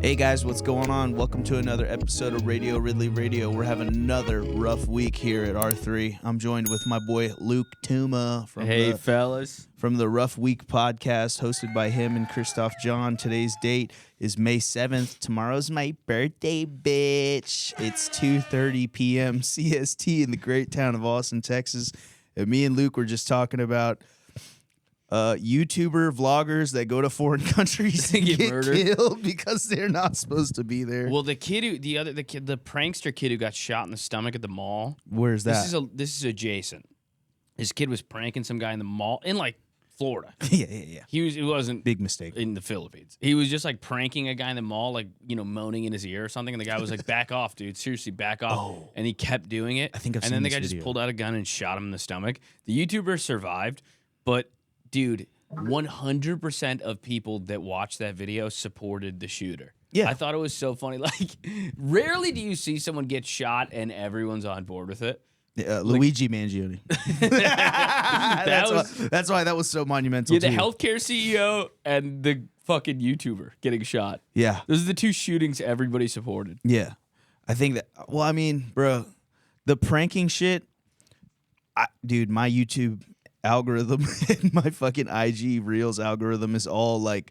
Hey guys, what's going on? Welcome to another episode of Ridley Radio. We're having another rough week here at R3. I'm joined with my boy Luke Touma from the Rough Week podcast, hosted by him and Christoph John. Today's date is May 7th. Tomorrow's my birthday, bitch. It's 2:30 p.m. CST in the great town of Austin, Texas. And me and Luke were just talking about YouTuber vloggers that go to foreign countries and get killed because they're not supposed to be there. Well, the prankster kid who got shot in the stomach at the mall. Where's that? This is adjacent. This kid was pranking some guy in the mall in like Florida. Yeah. It wasn't big mistake in the Philippines. He was just like pranking a guy in the mall, like moaning in his ear or something, and the guy was like, "Back off, dude! Seriously, back off!" Oh. And he kept doing it. I think I've seen And then the this guy video. just pulled out a gun and shot him in the stomach. The YouTuber survived, but dude, 100% of people that watched that video supported the shooter. Yeah. I thought it was so funny. Like, rarely do you see someone get shot and everyone's on board with it. Luigi Mangione. That's why that was so monumental. Yeah, the healthcare CEO and the fucking YouTuber getting shot. Yeah. Those are the two shootings everybody supported. Yeah. I think that, well, I mean, bro, the pranking shit, dude, my YouTube algorithm and my fucking IG Reels algorithm is all like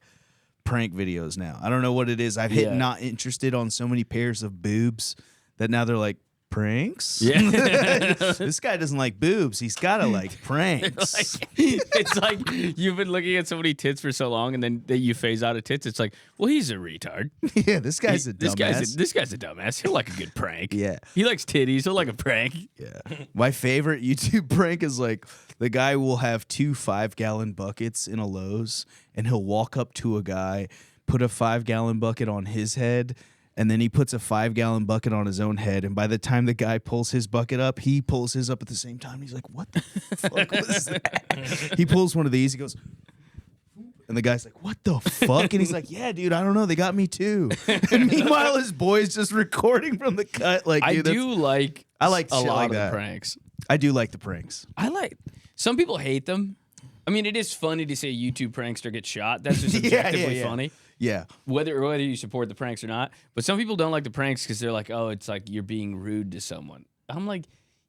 prank videos now. I don't know what it is. I've hit not interested on so many pairs of boobs that now they're like, pranks? Yeah. This guy doesn't like boobs. He's got to like pranks. It's like you've been looking at so many tits for so long, and then you phase out of tits. It's like, well, he's a retard. Yeah, this guy's a dumbass. This guy's a dumbass. He'll like a good prank. Yeah. He likes titties. He'll like a prank. Yeah. My favorite YouTube prank is like the guy will have 2 5-gallon buckets in a Lowe's, and he'll walk up to a guy, put a 5-gallon bucket on his head, and then he puts a 5-gallon bucket on his own head. And by the time the guy pulls his bucket up, he pulls his up at the same time. He's like, what the fuck was that? He pulls one of these. He goes, and the guy's like, what the fuck? And he's like, yeah, dude, I don't know. They got me too. And meanwhile, his boy's just recording from the cut. Like, dude, I like a lot like of that. the pranks. I do like the pranks. Some people hate them. I mean, it is funny to say a YouTube prankster gets shot. That's just objectively funny. Yeah. Whether you support the pranks or not. But some people don't like the pranks because they're like, oh, it's like you're being rude to someone. I'm like,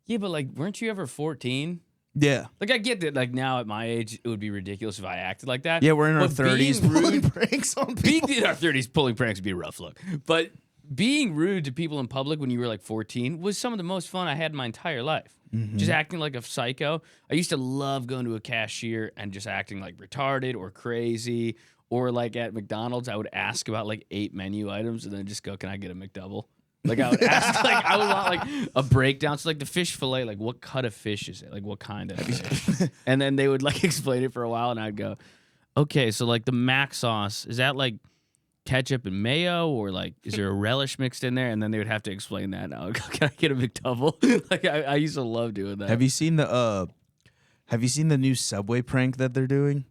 yeah, but like, weren't you ever 14? Yeah. Like, I get that, like, now at my age, it would be ridiculous if I acted like that. Yeah, we're in our But 30s pulling pranks on people. Being in our 30s, pulling pranks would be a rough look. But being rude to people in public when you were like 14 was some of the most fun I had in my entire life. Mm-hmm. Just acting like a psycho. I used to love going to a cashier and just acting like retarded or crazy. Or like at McDonald's, I would ask about like 8 menu items and then just go, can I get a McDouble? Like I would ask, like I would want like a breakdown. So like the fish fillet, like what cut of fish is it? Like what kind of fish? And then they would like explain it for a while and I'd go, okay, so like the mac sauce, is that like ketchup and mayo or like is there a relish mixed in there? And then they would have to explain that. Now, can I get a McDouble? Like I used to love doing that. Have you seen the new Subway prank that they're doing?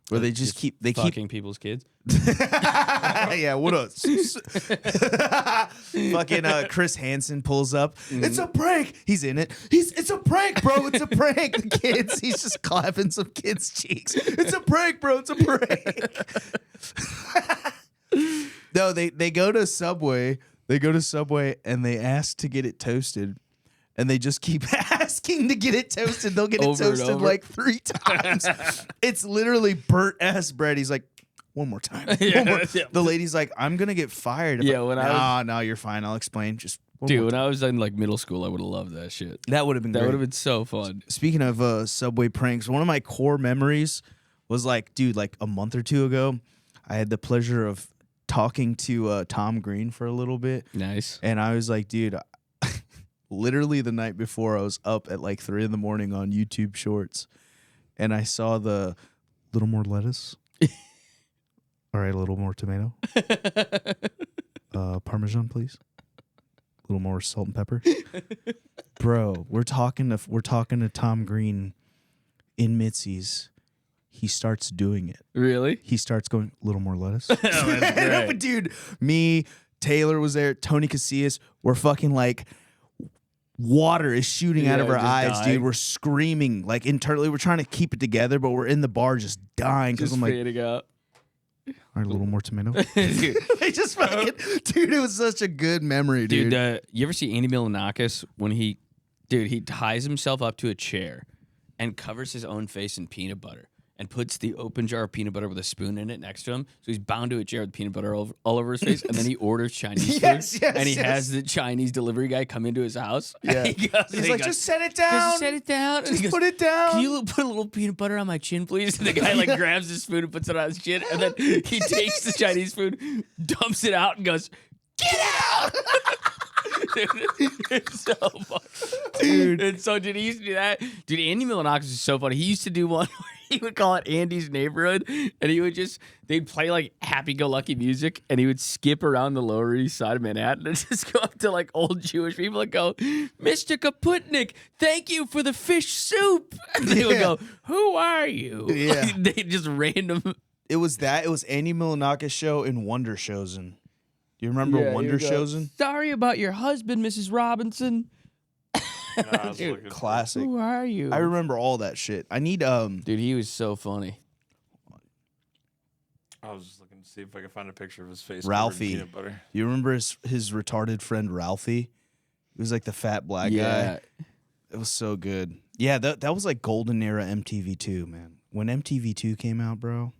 Where they just keep fucking people's kids. Yeah, what else? Fucking Chris Hansen pulls up. Mm-hmm. It's a prank. He's in it. It's a prank, bro. It's a prank. The kids, he's just clapping some kids' cheeks. It's a prank, bro. It's a prank. No, they go to Subway. They go to Subway and they ask to get it toasted. And they just keep asking to get it toasted. They'll get it toasted like 3 times. It's literally burnt ass bread. He's like, one more time. One more. Yeah. The lady's like, I'm gonna get fired. No, you're fine. I'll explain. Just when I was in like middle school, I would have loved that shit. That would have been That would have been so fun. Speaking of Subway pranks, one of my core memories was like, dude, like a month or 2 ago, I had the pleasure of talking to Tom Green for a little bit. Nice. And I was like, dude, literally the night before I was up at like 3 a.m. on YouTube Shorts, and I saw the little more lettuce. All right, a little more tomato. Parmesan, please. A little more salt and pepper. Bro, we're talking to Tom Green in Mitzi's. He starts doing it. Really? He starts going, a little more lettuce. Oh, that's great. Dude, me, Taylor was there, Tony Casillas, we're fucking like, water is shooting out of our eyes, dude. We're screaming, like internally, we're trying to keep it together, but we're in the bar just dying because I'm like, fading out. All right, a little more tomato. Dude, They just fucking, dude, it was such a good memory, dude. you ever see Andy Milonakis when he ties himself up to a chair and covers his own face in peanut butter and puts the open jar of peanut butter with a spoon in it next to him. So he's bound to a chair with peanut butter all over his face. And then he orders Chinese food. And he has the Chinese delivery guy come into his house. Yeah. He's like, just set it down. Just set it down. Just put it down. Can you put a little peanut butter on my chin, please? And the guy like grabs the spoon and puts it on his chin. And then he takes the Chinese food, dumps it out, and goes, "Get out!" Dude, it's so funny. Dude. And so did he used to do that? Dude, Andy Milonakis is so funny. He used to do one where he would call it Andy's Neighborhood, and he would they'd play like happy-go-lucky music, and he would skip around the Lower East Side of Manhattan and just go up to like old Jewish people and go, "Mr. Kaputnik, thank you for the fish soup." And they would go, "Who are you?" Yeah. They just random. It was Andy Milonakis show in Wonder Chosen. Do you remember Wonder Chosen? Sorry about your husband, Mrs. Robinson. Dude, Classic. Who are you? I remember all that shit. I need Dude, he was so funny. I was just looking to see if I could find a picture of his face. Ralphie. Peanut butter. You remember his retarded friend Ralphie? He was like the fat black guy. It was so good. Yeah, that was like golden era MTV2, man. When MTV2 came out, bro,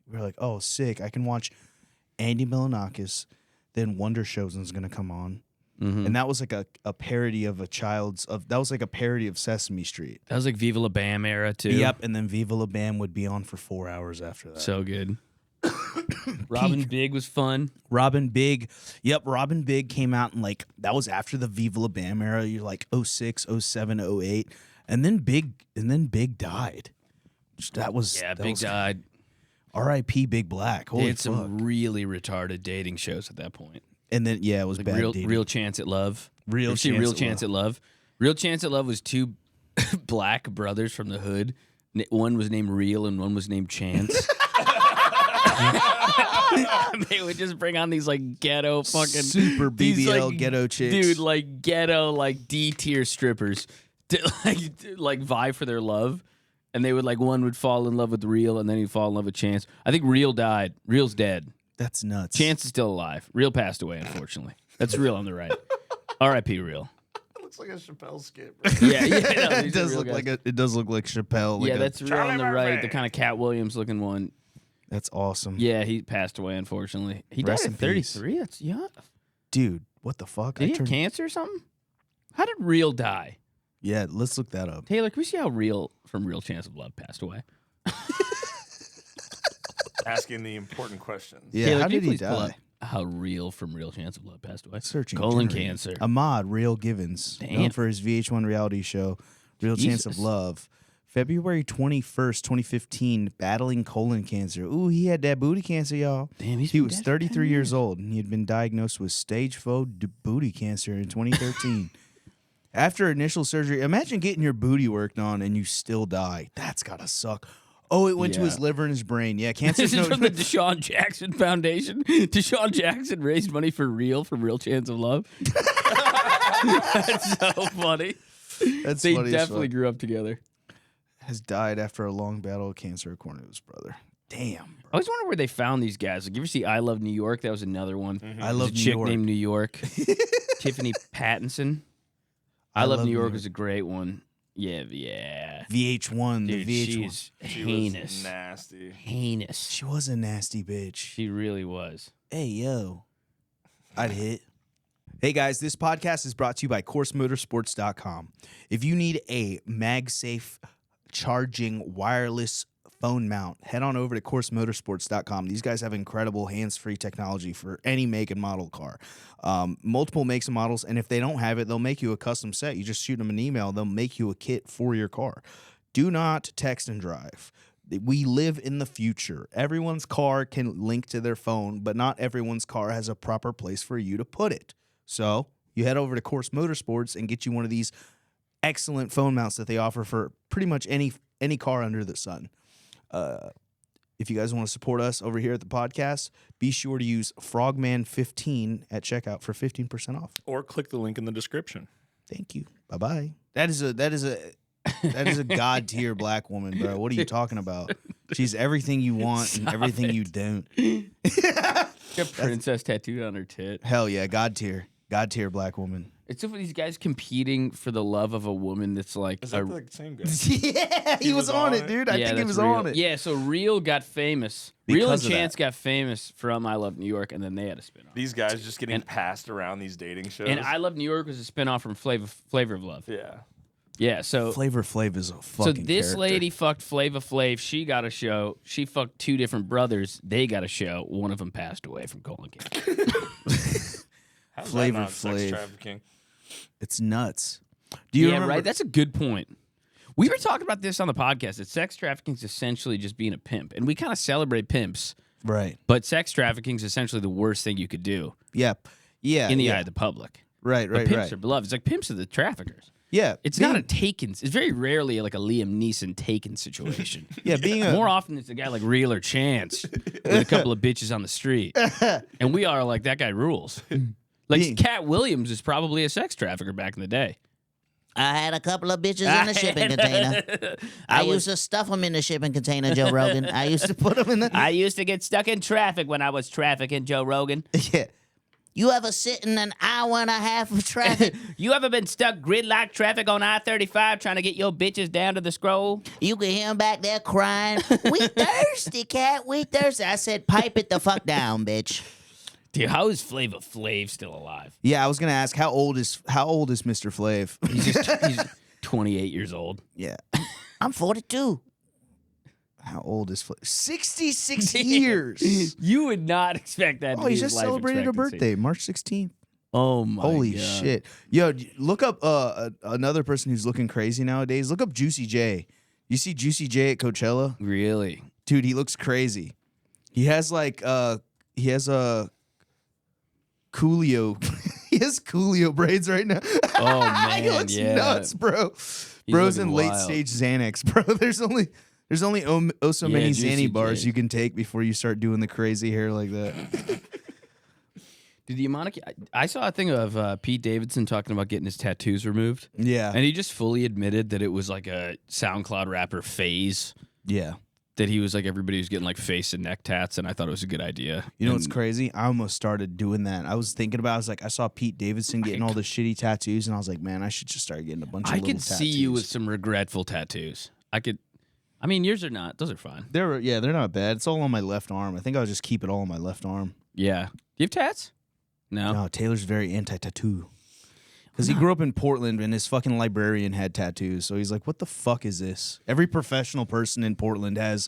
we were like, oh, sick. I can watch Andy Milonakis, then Wonder Chosen's gonna come on. Mm-hmm. And that was like a parody of that was like a parody of Sesame Street. That was like Viva La Bam era too. Yep, and then Viva La Bam would be on for 4 hours after that. So good. Robin Big was fun. Robin Big. Yep, Robin Big came out and like that was after the Viva La Bam era. You're like 06, 07, 08. And then Big died. Big died. R.I.P. Big Black. They Holy had fuck. some really retarded dating shows at that point. And then it was Like bad dating. Real Chance at Love. Real See Chance Real at Chance at Love. Real Chance at Love was two black brothers from the hood. One was named Real and one was named Chance. They would just bring on these like ghetto fucking super BBL ghetto chicks. Dude, like ghetto like D tier strippers to like vie for their love. And they would like one would fall in love with Real and then he'd fall in love with Chance. I think Real died. Real's dead. That's nuts. Chance is still alive. Real passed away, unfortunately. That's Real on the right. R.I.P. Real. It looks like a Chappelle skit, bro. Yeah, no, It does look like Chappelle. Yeah, like that's Real Charlie on the right. Murphy. The kind of Cat Williams looking one. that's awesome. Yeah, he passed away, unfortunately. He Rest died in at peace. 33. That's young. Dude, what the fuck? Did he have cancer or something? How did Real die? Yeah, let's look that up. Taylor, can we see how Real from Real Chance of Love passed away? Asking the important questions. Yeah, Taylor, how can you did he please pull die? up how Real from Real Chance of Love passed away? Searching colon generator. cancer. Ahmad Real Givens, known Damn. for his VH1 reality show, Real Chance of Jesus. Love. February 21st, 2015, battling colon cancer. Ooh, he had that booty cancer, y'all. Damn, he's He been was dead for 33 10 years old, and he had been diagnosed with stage 4 booty cancer in 2013. After initial surgery, imagine getting your booty worked on and you still die. That's gotta suck. Oh, it went to his Yeah. liver and his brain. Yeah, cancer. This is from the Deshaun Jackson Foundation. Deshaun Jackson raised money for Real from Real Chance of Love. That's so funny. That's They funny as definitely fuck. grew up together. Has died after a long battle with cancer, according to his brother. Damn. I always wonder where they found these guys. Like, you ever see I Love New York? That was another one. I There's love a New chick York. named New York. Tiffany Pattinson. I Love New York is a great one. Yeah. VH1. Dude, the VH1. she's She heinous. was nasty. Heinous. She was a nasty bitch. She really was. Hey, yo. I'd hit. Hey, guys, this podcast is brought to you by CourseMotorsports.com. If you need a MagSafe charging wireless phone mount, head on over to CourseMotorsports.com. These guys have incredible hands-free technology for any make and model car. Multiple makes and models, and if they don't have it, they'll make you a custom set. You just shoot them an email. They'll make you a kit for your car. Do not text and drive. We live in the future. Everyone's car can link to their phone, but not everyone's car has a proper place for you to put it. So you head over to Course Motorsports and get you one of these excellent phone mounts that they offer for pretty much any car under the sun. If you guys want to support us over here at the podcast, be sure to use Frogman15 at checkout for 15% off. Or click the link in the description. Thank you. Bye-bye. That is a god tier black woman, bro. What are you talking about? She's everything you want and Stop everything it. you don't. Got princess tattooed on her tit. Hell yeah, God tier black woman. It's some of these guys competing for the love of a woman that's like Is that the same guy? Yeah, he was on it, dude. I think he that's was Real. on it. Yeah, so Real got famous. Real and Because of Chance that. got famous from I Love New York, and then they had a spinoff. These guys just getting And- passed around these dating shows. And I Love New York was a spinoff from Flavor of Love. yeah. Yeah, so Flavor Flav is a so fucking this character. lady fucked Flava Flav. She got a show. She fucked two different brothers. They got a show. One of them passed away from colon cancer. How's Flavor that not sex Flav. trafficking? It's nuts. Do you Yeah, remember? right. That's a good point. We were talking about this on the podcast. That sex trafficking is essentially just being a pimp, and we kind of celebrate pimps, right. but sex trafficking is essentially the worst thing you could do Yeah. Yeah. in the yeah. eye of the public. Right. But Right. pimps Right. are beloved. It's like pimps are the traffickers. Yeah. It's not a Taken. It's very rarely like a Liam Neeson Taken situation. Yeah. Being a More often, it's a guy like Real or Chance with a couple of bitches on the street, and we are like that guy rules. Like Being- Cat Williams is probably a sex trafficker back in the day. I had a couple of bitches in the shipping container. I used to stuff them in the shipping container, Joe Rogan. I used to put them in the. I used to get stuck in traffic when I was trafficking, Joe Rogan. yeah. You ever sit in an hour and a half of traffic? You ever been stuck gridlock traffic on I-35 trying to get your bitches down to the scroll? You could hear them back there crying. We thirsty, cat. We thirsty. I said, pipe it the fuck down, bitch. Dude, how is Flava Flav still alive? Yeah. I was gonna ask how old is Mr. Flav? He's 28 years old. Yeah. I'm 42. How old is Flav? 66 years. You would not expect that. Oh, to he be just his life celebrated a expectancy. birthday, March 16th. Oh my Holy God. shit. Yo, look up another person who's looking crazy nowadays. Look up Juicy J. You see Juicy J at Coachella? Really? Dude, he looks crazy. He has like a Coolio. He has Coolio braids right now. Oh man, he looks yeah. nuts, bro. Bro's in looking late wild. stage Xanax, bro. There's only so Yeah, many Juicy Xanny bars J. you can take before you start doing the crazy hair like that. Dude, the amount of I saw a thing of Pete Davidson talking about getting his tattoos removed, Yeah. and he just fully admitted that it was like a SoundCloud rapper phase. Yeah. That he was like everybody was getting like face and neck tats, and I thought it was a good idea. You know what's And crazy? I almost started doing that. I was thinking about it. I was like, I saw Pete Davidson getting all the shitty tattoos, and I was like, man, I should just start getting a bunch of I little could tattoos. see you with some regretful tattoos. I mean, yours are not. Those are fine. They're not bad. It's all on my left arm. I think I'll just keep it all on my left arm. Yeah. Do you have tats? No. No, Taylor's very anti-tattoo. Because he grew up in Portland and his fucking librarian had tattoos. So he's like, what the fuck is this? Every professional person in Portland has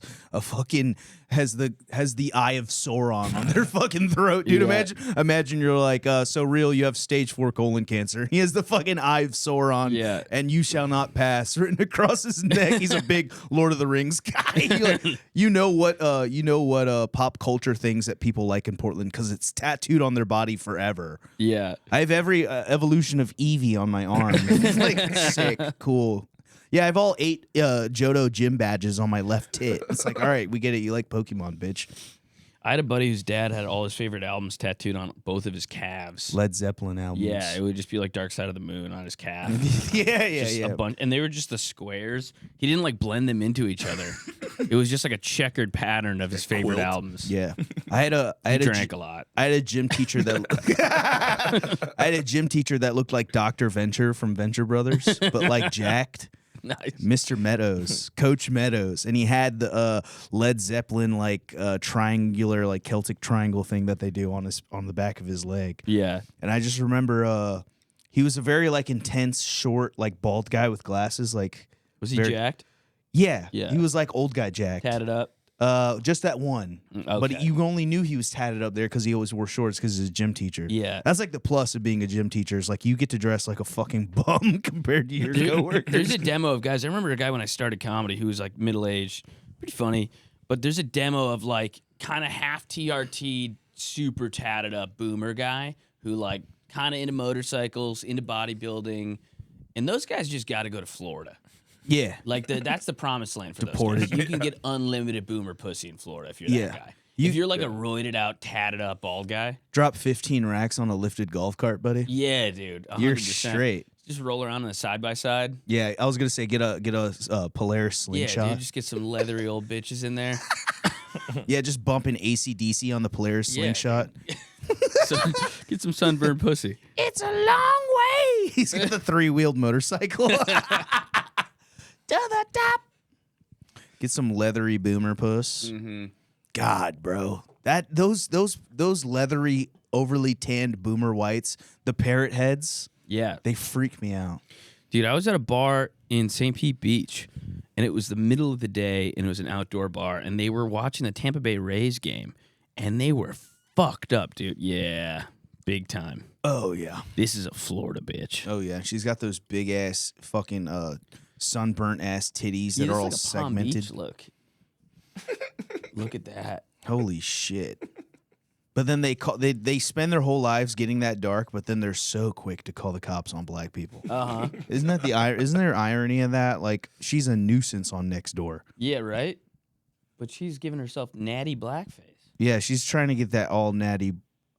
the eye of Sauron on their fucking throat. Dude, Yeah. imagine you're like, so Real, you have stage 4 colon cancer. He has the fucking eye of Sauron. Yeah. And you shall not pass written across his neck. He's a big Lord of the Rings guy. You know what pop culture things that people like in Portland because it's tattooed on their body forever. Yeah. I have every evolution of Eevee on my arm. Like, sick, cool. Yeah, I have all 8 Johto gym badges on my left tit. It's like, all right, we get it. You like Pokemon, bitch. I had a buddy whose dad had all his favorite albums tattooed on both of his calves. Led Zeppelin albums. Yeah, it would just be like Dark Side of the Moon on his calf. yeah, Just a bunch, and they were just the squares. He didn't like blend them into each other. It was just like a checkered pattern of his favorite quilt. albums. Yeah. I had He drank a lot. I had a gym teacher that I had a gym teacher that looked like Dr. Venture from Venture Brothers, but like jacked. Nice. Mr. Meadows, Coach Meadows, and he had the Led Zeppelin like triangular like Celtic triangle thing that they do on the back of his leg. Yeah. And I just remember he was a very like intense, short, like bald guy with glasses. Like Was he very- jacked? Yeah, Yeah. he was like old guy jacked. Tatted up? Just that one. Okay. But you only knew he was tatted up there because he always wore shorts because he's a gym teacher. Yeah. That's like the plus of being a gym teacher is like you get to dress like a fucking bum compared to your coworkers. There's a demo of guys. I remember a guy when I started comedy who was like middle aged, pretty funny. But there's a demo of like kind of half TRT, super tatted up boomer guy who like kind of into motorcycles, into bodybuilding, and those guys just got to go to Florida. Yeah. Like that's the promised land for Deported. those guys. You can get unlimited boomer pussy in Florida if you're Yeah. that guy. If you're like a roided out, tatted up bald guy, Drop 15 racks on a lifted golf cart, buddy. yeah, dude, 100%. You're straight. Just roll around in a side by side. Yeah, I was gonna say get a Polaris Yeah, slingshot. dude, just get some leathery old bitches in there. Yeah, just bumping AC/DC on the Polaris Yeah, slingshot. So, get some sunburned pussy. It's a long way. He's got the 3-wheeled motorcycle. To the top. Get some leathery boomer puss. Mm-hmm. God, bro. Those leathery, overly tanned boomer whites, the parrot heads, Yeah. they freak me out. Dude, I was at a bar in St. Pete Beach, and it was the middle of the day, and it was an outdoor bar, and they were watching the Tampa Bay Rays game, and they were fucked up, dude. Yeah, big time. Oh, yeah. This is a Florida bitch. Oh, yeah. She's got those big-ass fucking sunburnt-ass titties that Yeah, are all it's like a Palm segmented. Beach look. Look at that. Holy shit. But then they spend their whole lives getting that dark, but then they're so quick to call the cops on black people. Uh-huh. Isn't there irony in that? Like, she's a nuisance on Next Door. Yeah, right? But she's giving herself natty blackface. Yeah, she's trying to get that all natty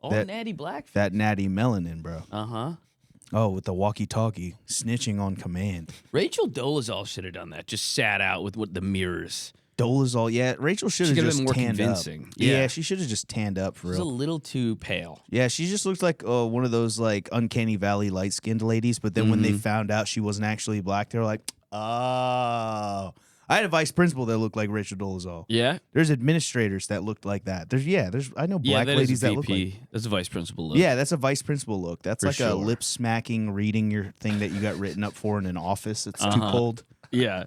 Natty blackface. that natty melanin, bro. Uh-huh. Oh, with the walkie-talkie, snitching on command. Rachel Dolezal should have done that. Just sat out with the mirrors. Dolezal, yeah. Rachel should have could've just been more tanned convincing. up. Yeah. Yeah, she should have just tanned up for She's a real. little too pale. Yeah, she just looked like one of those like uncanny valley light-skinned ladies. But then when they found out she wasn't actually black, they were like, "Oh." I had a vice principal that looked like Rachel Dolezal. Yeah? There's administrators that looked like that. I know black that ladies is a that look VP. like. That's a vice principal look. Yeah, that's a vice principal look. That's For like a sure. lip smacking reading your thing that you got written up for in an office. It's too Uh-huh. cold. Yeah.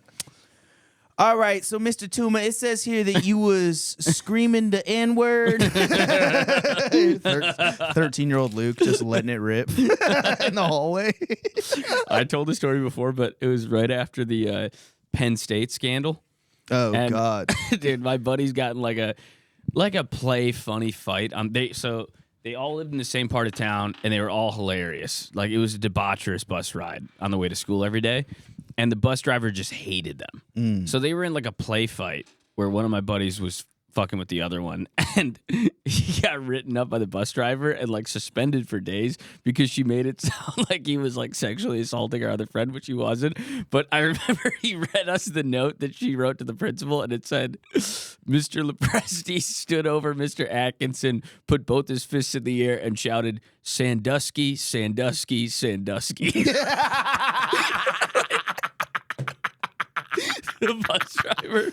All right, so Mr. Touma, it says here that you was screaming the N-word. 13-year-old Luke just letting it rip in the hallway. I told the story before, but it was right after the Penn State scandal. Oh, And- God. Dude, my buddy's gotten like a play funny fight. They all lived in the same part of town, and they were all hilarious. Like, it was a debaucherous bus ride on the way to school every day, and the bus driver just hated them. So they were in like a play fight where one of my buddies was fucking with the other one, and he got written up by the bus driver and like suspended for days because she made it sound like he was like sexually assaulting our other friend, which he wasn't. But I remember he read us the note that she wrote to the principal, and it said, Mr. Lepresti stood over Mr. Atkinson, put both his fists in the air, and shouted, Sandusky, Sandusky, Sandusky. The bus driver.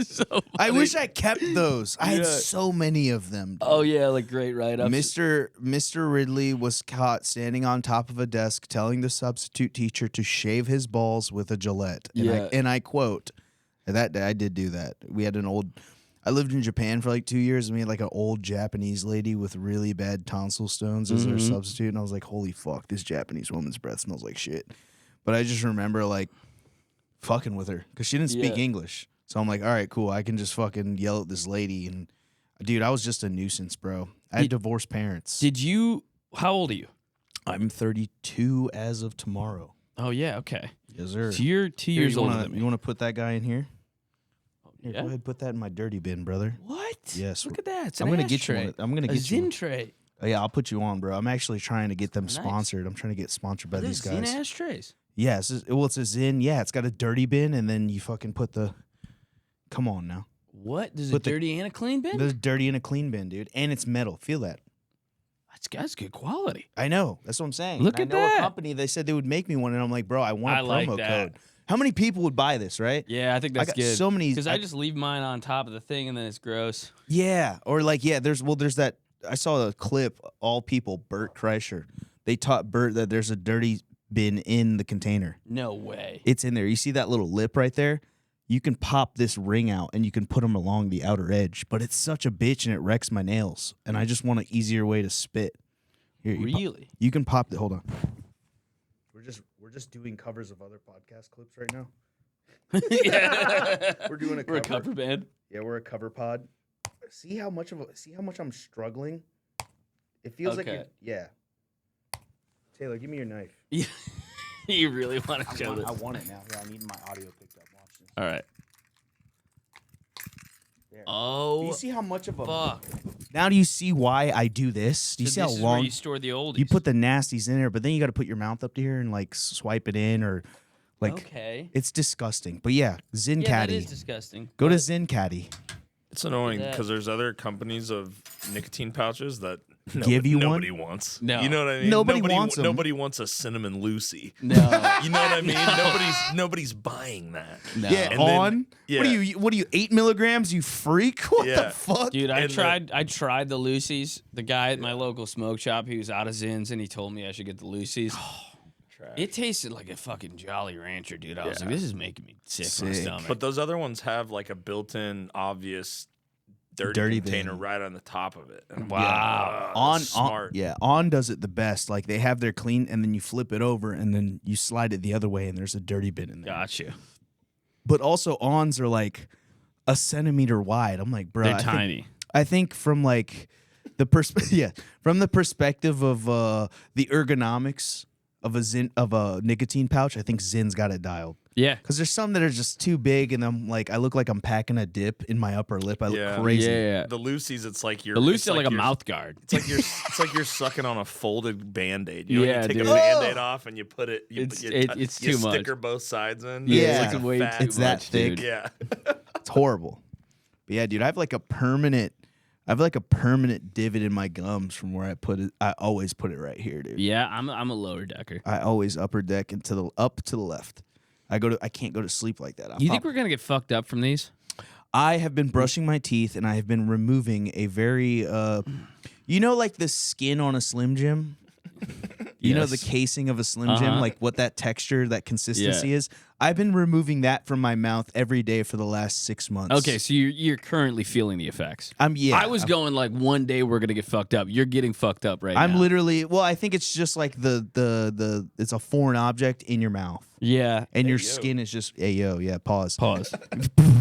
So I funny. wish I kept those. I had Yeah. so many of them. dude. Oh yeah, like great write-ups. Mr. Ridley was caught standing on top of a desk telling the substitute teacher to shave his balls with a Gillette. And I quote, that day I did do that. We had I lived in Japan for like 2 years, and we had like an old Japanese lady with really bad tonsil stones as our substitute, and I was like, holy fuck, this Japanese woman's breath smells like shit. But I just remember like fucking with her because she didn't speak Yeah. English. So I'm like, all right, cool. I can just fucking yell at this lady. And dude, I was just a nuisance, bro. I had divorced parents. How old are you? I'm 32 as of tomorrow. Oh yeah, okay. Yes, sir. So you're 2 Here, years you older wanna, than me. You want to put that guy in here? Here, Yeah? go ahead, put that in my dirty bin, brother. What? Yes. Look at that. It's I'm an gonna get you ashtray. one. I'm gonna A get you. Zin one. tray. Oh, yeah, I'll put you on, bro. I'm actually trying to get them Nice. sponsored. I'm trying to get sponsored by Are these those Zin guys. ashtrays? Yeah, it's a Zin. Yeah, it's got a dirty bin, and then you fucking put the. Come on now. What? There's a Put the- dirty and a clean bin? There's dirty and a clean bin, dude, and it's metal. Feel that. That's good quality. I know. That's what I'm saying. Look And at I know that. a company. They said they would make me one, and I'm like, bro, I want a I like promo that. code. How many people would buy this, right? Yeah, I think that's got good. so many- Because I I- just leave mine on top of the thing and then it's gross. Yeah, or like there's that. I saw a clip. All people, Bert Kreischer. They taught Bert that there's a dirty bin in the container. No way. It's in there. You see that little lip right there? You can pop this ring out and you can put them along the outer edge. But it's such a bitch and it wrecks my nails. And I just want an easier way to spit. Here, Really? you can pop the. Hold on. We're just doing covers of other podcast clips right now. Yeah. We're doing a We're a cover. cover band. Yeah, we're a cover pod. See how much I'm struggling. It feels like Okay. yeah. Taylor, give me your knife. You really want to show this? I want it now. Yeah, I need my audio picked up. Watch this. All right. There. Do Oh, you see how much of a fuck. Now do you see why I do this? Do you So see how this is where long you store the oldies. you put the nasties in there? But then you got to put your mouth up to here and like swipe it in, or like Okay. it's disgusting. But yeah, Zen Yeah, that Caddy. is disgusting. Go to but- Zen Caddy. It's annoying that. because there's other companies of nicotine pouches that Give you one? nobody wants. No. You know what I mean? Nobody wants 'em. Nobody wants a cinnamon Lucy. No. You know what I mean? Nobody's buying that. No. Yeah, And then- on. yeah. What are you 8 milligrams? You freak! What the Yeah. fuck? Dude, I And tried the Lucy's. The guy at my local smoke shop, he was out of Zins, and he told me I should get the Lucy's. Trash. It tasted like a fucking Jolly Rancher, dude. I was like, this is making me sick to my Sick. stomach. But those other ones have like a built-in obvious Dirty container bin. right on the top of it. And Wow. on smart. on does it the best. Like they have their clean, and then you flip it over, and then you slide it the other way, and there's a dirty bin in there. Got you. But also ons are like a centimeter wide. I'm like, bro, They're tiny. I think from like the from the perspective of the ergonomics of a nicotine pouch, I think Zin's got it dialed. Yeah. Because there's some that are just too big, and I'm like, I look like I'm packing a dip in my upper lip. I look Yeah. crazy. Yeah. The Lucy's, it's like you're The Lucy's it's like a you're- mouth guard. It's like you're sucking on a folded Band-Aid. You know, Yeah, you take dude. a Band-Aid off and you put it. You, It's- you, it's you too much. sticker both sides in. Yeah. it's like a way fat, too It's that much, thick. dude. Yeah. It's horrible. But yeah, dude, I have like a permanent divot in my gums from where I put it. I always put it right here, dude. Yeah, I'm a lower decker. I always upper deck and up to the left. I can't go to sleep like that. You think we're gonna get fucked up from these? I have been brushing my teeth, and I have been removing a very like the skin on a Slim Jim. You know, the Yes. casing of a Slim Jim, Uh-huh. like what that texture, that consistency Yeah. is. I've been removing that from my mouth every day for the last 6 months. Okay, so you're currently feeling the effects. I was going like one day we're gonna get fucked up. You're getting fucked up right now. I'm literally. Well, I think it's just like the it's a foreign object in your mouth, Yeah. and your yo. skin is just. Hey yo, yeah. Pause. Pause.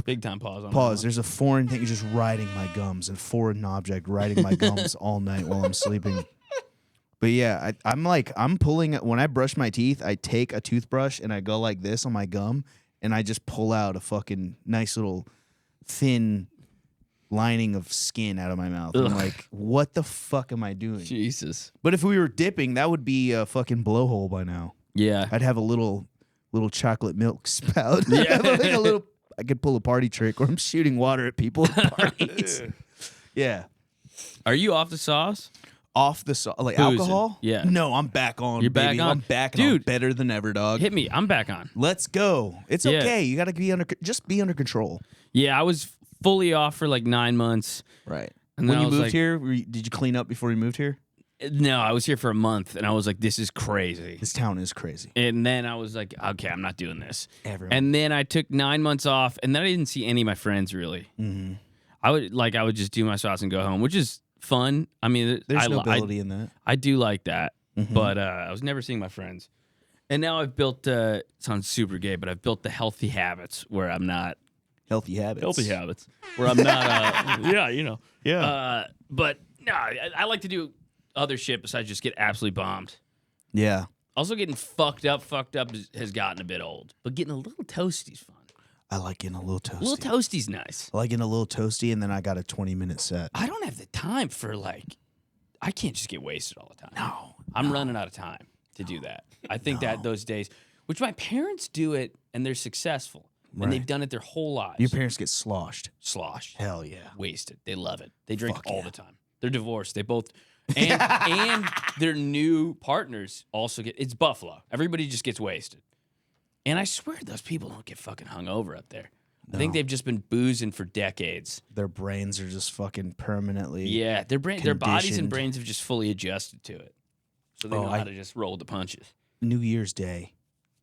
Big time pause on Pause. that There's a foreign thing just riding my gums, and foreign object riding my gums all night while I'm sleeping. But yeah, I'm pulling when I brush my teeth. I take a toothbrush and I go like this on my gum, and I just pull out a fucking nice little thin lining of skin out of my mouth. I'm Ugh. like, what the fuck am I doing? one. Jesus. But if we were dipping, that would be a fucking blowhole by now. Yeah. I'd have a little chocolate milk spout. Yeah. Like a little. I could pull a party trick where I'm shooting water at people at parties. Yeah. Are you off the sauce? Off the like Boozing. alcohol? Yeah. No, I'm back on. You're back baby. on? I'm back on. Dude. Better than ever, dog. Hit me. I'm back on. Let's go. It's Yeah. okay. You got to be just be under control. Yeah, I was fully off for like 9 months. Right. And When then I you was moved like- here, did you clean up before you moved here? No, I was here for a month, and I was like, "This is crazy." This town is crazy. And then I was like, "Okay, I'm not doing this." Everyone. And then I took 9 months off, and then I didn't see any of my friends really. Mm-hmm. I would just do my sauce and go home, which is fun. I mean, There's I nobility in that. I do like that, Mhm. but I was never seeing my friends. And now I've built. It sounds super gay, but I've built the healthy habits where I'm not Healthy habits. where I'm not. Yeah, you know. Yeah. But no, I like to do other shit besides just get absolutely bombed. Yeah. Also, getting fucked up has gotten a bit old, but getting a little toasty's fun. I like getting a little toasty. A little toasty's nice. I like getting a little toasty, and then I got a 20-minute set. I don't have the time for I can't just get wasted all the time. No. I'm running out of time to do that. I think that those days, which my parents do it and they're successful, Right. and they've done it their whole lives. Your parents get sloshed. Sloshed, Hell yeah. wasted. They love it. They drink Fuck all yeah. the time. They're divorced. They both. And their new partners also get. It's Buffalo. Everybody just gets wasted. And I swear those people don't get fucking hungover up there. I think No. they've just been boozing for decades. Their brains are just fucking permanently. Yeah, their bodies and conditioned. brains have just fully adjusted to it, so they Oh, know how to just roll with the punches. New Year's Day,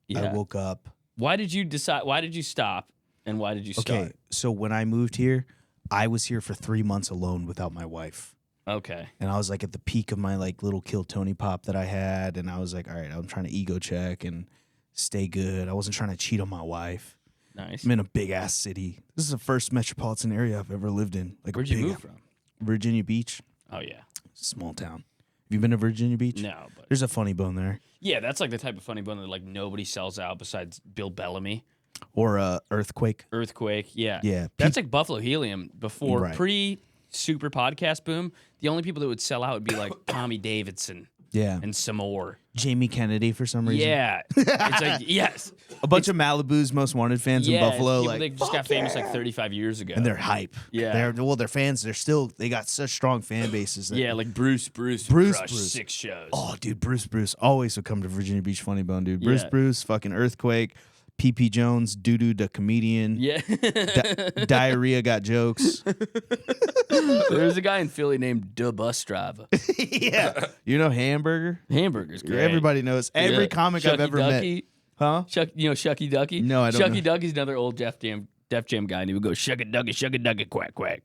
Yeah. I woke up. Why did you decide? Why did you stop? And why did you Okay, start? so when I moved here, I was here for 3 months alone without my wife. Okay. And I was like at the peak of my like little Kill Tony pop that I had. And I was like, all right, I'm trying to ego check and stay good. I wasn't trying to cheat on my wife. Nice. I'm in a big ass city. This is the first metropolitan area I've ever lived in. Like Where'd a you big move from? Virginia Beach, Oh yeah. small town. Have you been to Virginia Beach? No, but There's a funny bone there. yeah, that's like the type of funny bone that like nobody sells out besides Bill Bellamy. Or Earthquake. Earthquake. Yeah. Yeah. That's like Buffalo Helium before Right. pre super podcast boom, the only people that would sell out would be like Tommy Davidson Yeah. and some more. Jamie Kennedy for some reason. Yeah. It's like, yes. A bunch of Malibu's Most Wanted fans in Yeah, Buffalo. people Like, that just got famous like 35 years ago. and they're hype. Yeah. They're fans. They got such strong fan bases. That, yeah, like Bruce crushed Bruce. 6 shows. Oh, dude, Bruce always would come to Virginia Beach Funny Bone, dude. Yeah. Bruce, fucking Earthquake, PP Jones, Doo the comedian. Yeah. Diarrhea got jokes. There's a guy in Philly named Da Bus Driver. Yeah. You know Hamburger? Hamburger's great. Everybody knows. Every Yeah. comic I've Shucky ever Ducky. met. Huh? You know Shucky Ducky? No, I don't Shucky know. Ducky's another old Def Jam guy, and he would go, Shucky Ducky, quack, quack.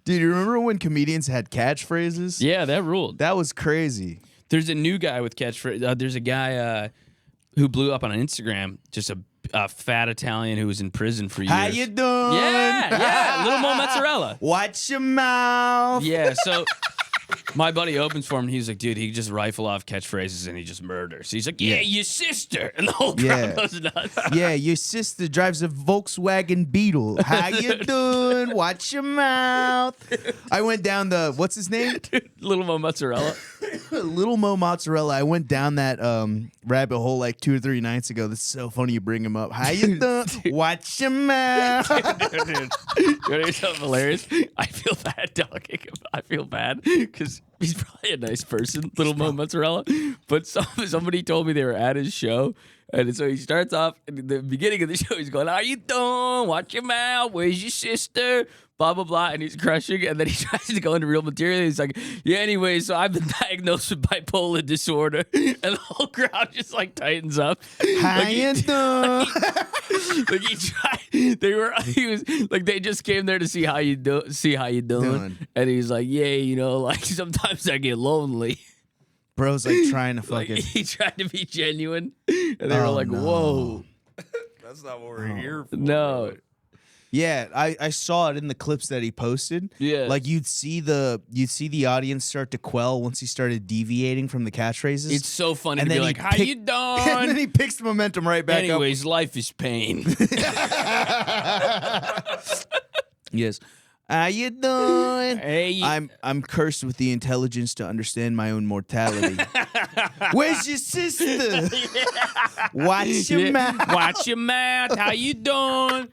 Dude, you remember when comedians had catchphrases? Yeah, that ruled. That was crazy. There's a new guy with catchphrase. There's a guy who blew up on Instagram, just a fat Italian who was in prison for years. How you doing? Yeah, Little Mo Mozzarella. Watch your mouth. Yeah, so my buddy opens for him, and he's like, dude, he just rifle off catchphrases, and he just murders. He's like, yeah, your sister. And the whole crowd Yeah. goes nuts. Yeah, your sister drives a Volkswagen Beetle. How you doing? Watch your mouth. I went down what's his name? Little Mo Mozzarella. Little Mo Mozzarella. I went down that rabbit hole like 2 or 3 nights ago. That's so funny you bring him up. How you doing? Watch your mouth. Dude, you know what's so hilarious? I feel bad talking. I feel bad because he's probably a nice person, Little Mo Mozzarella. But somebody told me they were at his show, and so he starts off in the beginning of the show. He's going, "How you doing? Watch your mouth. Where's your sister?" Blah blah blah, and he's crushing. And then he tries to go into real material. He's like, "Yeah, anyway, so I've been diagnosed with bipolar disorder," and the whole crowd just like tightens up. How Like, you doing? like he tried, he was like they just came there to see how you doing, Doing. and he's like, yeah, you know, like sometimes I get lonely. Bro's like trying to Like fucking. he tried to be genuine, and they were Oh, like, no. whoa, That's not what we're here for. no, really. Yeah, I saw it in the clips that he posted. yeah, Like you'd see the audience start to quell once he started deviating from the catchphrases. it's so funny And to be then like, he how pick- you and then doing? he picks the momentum right back Anyways, life is pain. up. Yes. How you doing? Hey, I'm cursed with the intelligence to understand my own mortality. Where's your sister? Watch your mouth. Watch your mouth. How you doing?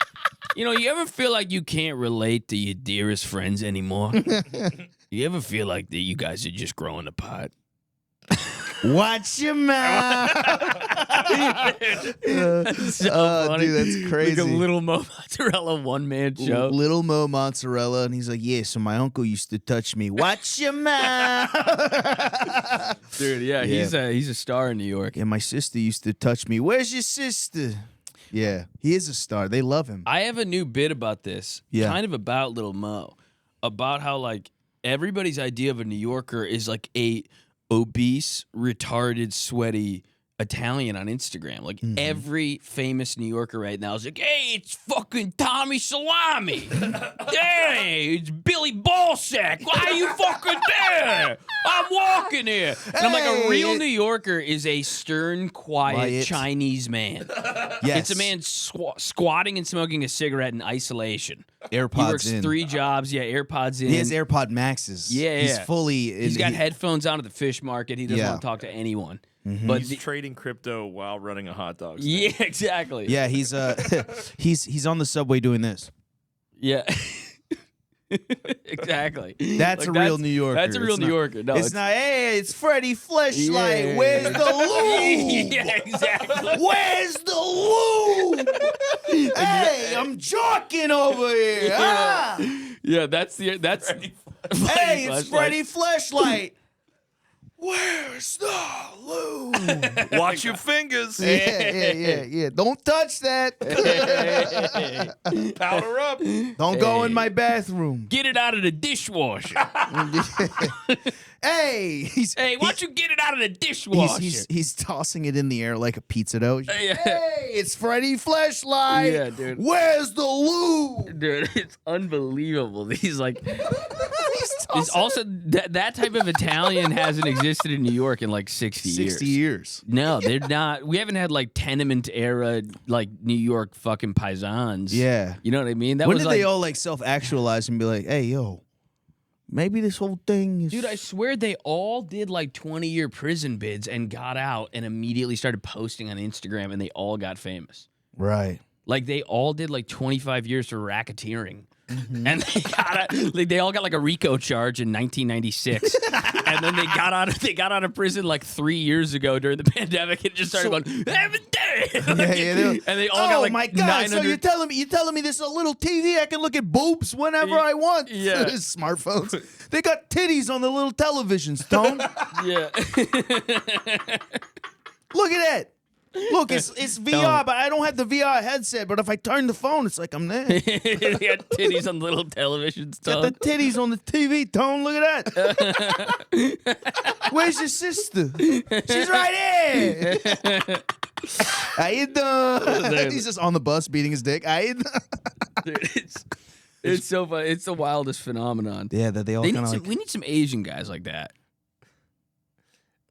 You know, you ever feel like you can't relate to your dearest friends anymore? You ever feel like that you guys are just growing apart? Watch your mouth. That's so funny. Dude, that's crazy. Like a Little Mo Mozzarella one-man show. Little Mo Mozzarella, and he's like, yeah, so my uncle used to touch me. Watch your mouth. Dude, yeah, he's a star in New York. And my sister used to touch me. Where's your sister? Yeah, he is a star. They love him. I have a new bit about this, Yeah. kind of about Little Mo, about how like everybody's idea of a New Yorker is like a obese, retarded, sweaty Italian on Instagram. Like every famous New Yorker right now is like, hey, it's fucking Tommy Salami. Hey, it's Billy Ballsack. Why are you fucking there? I'm walking here. And I'm like, a real New Yorker is a stern, quiet Chinese man. Yes. It's a man squatting and smoking a cigarette in isolation. AirPods He works in. 3 jobs. Yeah, AirPods in. He has AirPod Maxes. Yeah, He's yeah. fully. He's got headphones on at the fish market. He doesn't Yeah. want to talk to anyone. But He's trading crypto while running a hot dog stand. yeah, exactly. Yeah, he's he's on the subway doing this. Yeah. Exactly. That's a real New Yorker. That's a real It's New not- Yorker. No, it's not. Hey, it's Freddie Fleshlight. Yeah. Where's the lube? Yeah, exactly. Where's the lube? Hey, I'm joking over here. Ah. Yeah, that's Hey, it's Freddie Fleshlight. Where's the lube? Watch your fingers. Yeah. Don't touch that. Powder up. Don't go in my bathroom. Get it out of the dishwasher. Hey, Hey, why don't you get it out of the dishwasher? he's tossing it in the air like a pizza dough. Yeah. Hey, it's Freddie Fleshlight. Yeah, dude. Where's the lube? Dude, it's unbelievable. He's like, He's It's also that type of Italian hasn't existed in New York in like 60 years. 60 years. No, they're not. We haven't had like tenement era like New York fucking paisans. Yeah. You know what I mean? That When was did like, they all like self-actualize and be like, hey, yo, maybe this whole thing is... dude, I swear they all did like 20-year prison bids and got out and immediately started posting on Instagram and they all got famous. Right. Like they all did like 25 years for racketeering. And they all got like a RICO charge in 1996, and then they got out of prison like 3 years ago during the pandemic and just started going every day. Yeah, and they all got like my God! 900. So you're telling me this is a little TV? I can look at boobs whenever I want. Yeah. Smartphones. They got titties on the little televisions, Tone. Yeah. Look at that. Look, it's VR, but I don't have the VR headset. But if I turn the phone, it's like I'm there. They got titties on little televisions. Got the titties on the TV, Tone. Look at that. Where's your sister? She's right here. How you doing? He's just on the bus beating his dick. How you doing? It's so fun. It's the wildest phenomenon. Yeah, that they all kind of like... We need some Asian guys like that.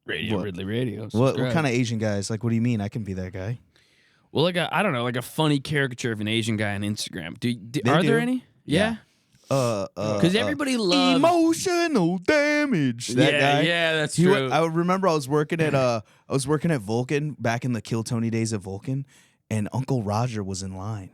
Radio, What? Ridley Radio. What subscribe. kind of Asian guys? Like, what do you mean? I can be that guy. Well, like I don't know, like a funny caricature of an Asian guy on Instagram. They Are do. there any? Yeah. Because everybody loves emotional damage. That guy. Yeah, that's He true. I remember I was working at Vulcan back in the Kill Tony days of Vulcan, and Uncle Roger was in line,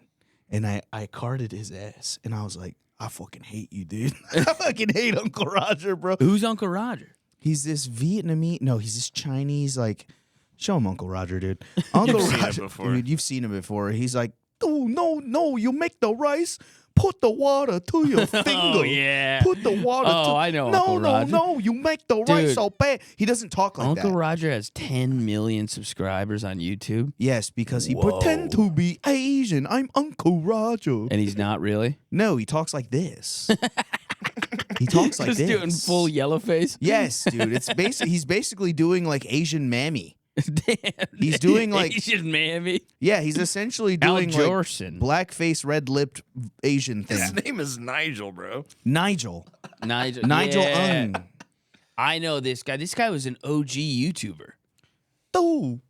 and I carded his ass, and I was like, I fucking hate you, dude. I fucking hate Uncle Roger, bro. Who's Uncle Roger? He's this Vietnamese. No, he's this Chinese. Like, show him Uncle Roger, dude. Uncle seen him Roger, before. dude. You've seen him before. He's like, oh no, you make the rice. Put the water to your finger. Oh yeah. Put the water. Oh, I know No, Uncle Roger. no. You make the rice Dude. so bad. He doesn't talk like Uncle that. Roger has 10 million subscribers on YouTube, Yes, because he Whoa. pretend to be Asian. I'm Uncle Roger. and he's not really. No, he talks like this. He talks like Just this. doing full yellow face. Yes, dude. He's basically doing like Asian mammy. Damn. He's doing like Asian mammy. yeah. He's essentially Al doing like Jolson. blackface, red-lipped Asian His thing. name is Nigel, bro. Nigel. Nigel. Nigel Ung. I know this guy. This guy was an OG YouTuber. Oh,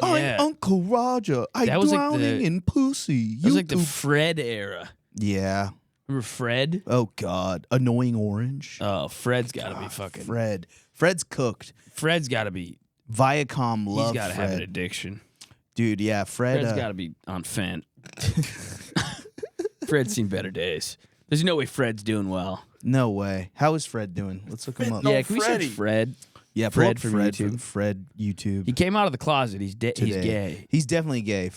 Yeah. I'm Uncle Roger. I'm That was like drowning the- in pussy. It was like the YouTube. Fred era. Yeah. Remember Fred? Oh God. Annoying orange. Oh, Fred's got to be fucking. Fred's cooked. Fred's got to be. Viacom He's love got to have an Fred. addiction. Dude, yeah, Fred. Fred's got to be on Fent. Fred's seen better days. There's no way Fred's doing well. No way. How is Fred doing? Let's look him up. Yeah, can we search Freddie. Fred? Yeah, Fred pull from up YouTube. Fred YouTube. He came out of the closet. He's he's today. gay. He's definitely gay.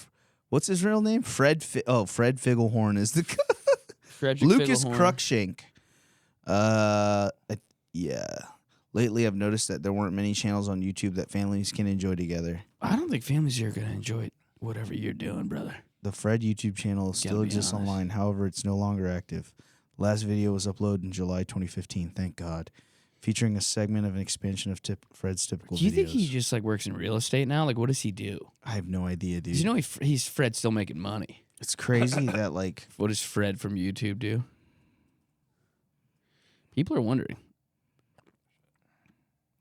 What's his real name? Fred Figglehorn is the Frederick Lucas Fiddlehorn. Cruikshank. Yeah. Lately, I've noticed that there weren't many channels on YouTube that families can enjoy together. I don't think families are gonna enjoy whatever you're doing, brother. The Fred YouTube channel still be exists honest. online. However, it's no longer active. Last video was uploaded in July 2015. Thank God. Featuring a segment of an expansion of Fred's typical videos. Do you think he just like works in real estate now? Like, what does he do? I have no idea, dude. 'Cause you know he's Fred still making money. It's crazy that like What does Fred from YouTube do? People are wondering.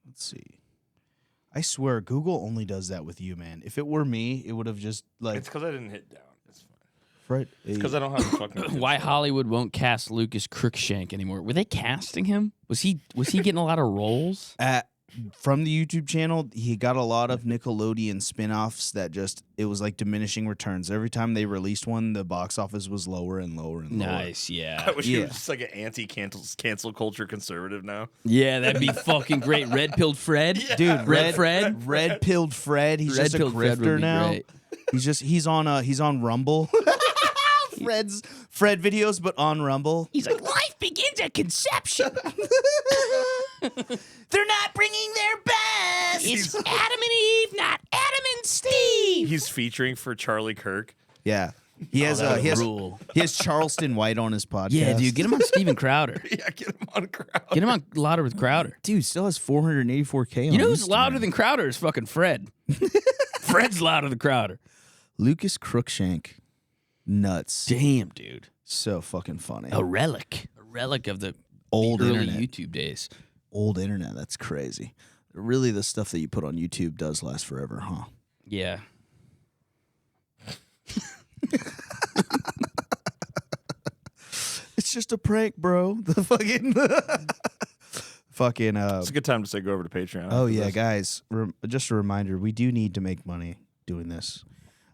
let's see. I swear Google only does that with you, man. If it were me, it would have just like It's because I didn't hit down. It's fine. Fred. Because I don't have a fucking. Why Hollywood won't cast Lucas Cruikshank anymore? Were they casting him? Was he getting a lot of roles? From the YouTube channel, he got a lot of Nickelodeon spin-offs that just it was like diminishing returns. Every time they released one, the box office was lower and lower and lower. Nice, yeah. I wish you Yeah. were just like an anti-cancel culture conservative now. Yeah, that'd be fucking great. Red pilled Fred, Dude, Red Fred, Red pilled Fred. He's just a Red-pilled Fred would grifter be now. great. He's on Rumble. Fred videos, but on Rumble. He's like, life begins at conception. They're not bringing their best. He's- Adam and Eve, not Adam and Steve. He's featuring for Charlie Kirk. Yeah, he has that would he has rule. Charleston White on his podcast. Yeah, dude, get him on Steven Crowder. Yeah, get him on crowd. Get him on Louder with Crowder. Dude still has 484K. You know who's louder than Crowder is fucking Fred. Fred's louder than Crowder. Lucas Cruikshank. Nuts. Damn, dude. So fucking funny. A relic of the Old the early internet. YouTube days. Old internet. That's crazy. Really, the stuff that you put on YouTube does last forever, huh? Yeah. It's just a prank, bro. The fucking It's a good time to say go over to Patreon. Oh after yeah, this. guys. Just a reminder: we do need to make money doing this.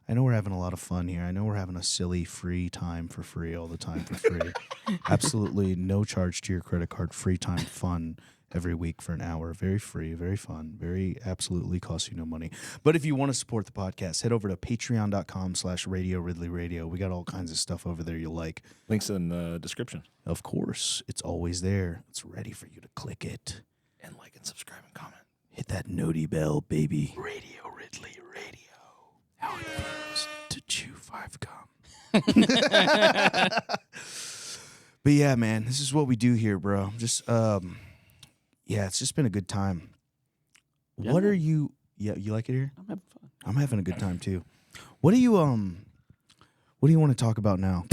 I know we're having a lot of fun here. I know we're having a silly free time for free all the time for free. Absolutely no charge to your credit card. Free time fun every week for an hour. Very free, very fun, very absolutely costs you no money. But if you want to support the podcast, head over to patreon.com/Radio Ridley Radio. We got all kinds of stuff over there you'll like. Links in the description. Of course, it's always there. It's ready for you to click it. And like and subscribe and comment. Hit that noti bell, baby. Radio Ridley Radio. How it feels to chew 5 gum. But yeah, man, this is what we do here, bro. Just yeah, it's just been a good time. Yeah. What are you? Yeah, you like it here? I'm having fun. I'm having a good time too. What do you want to talk about now?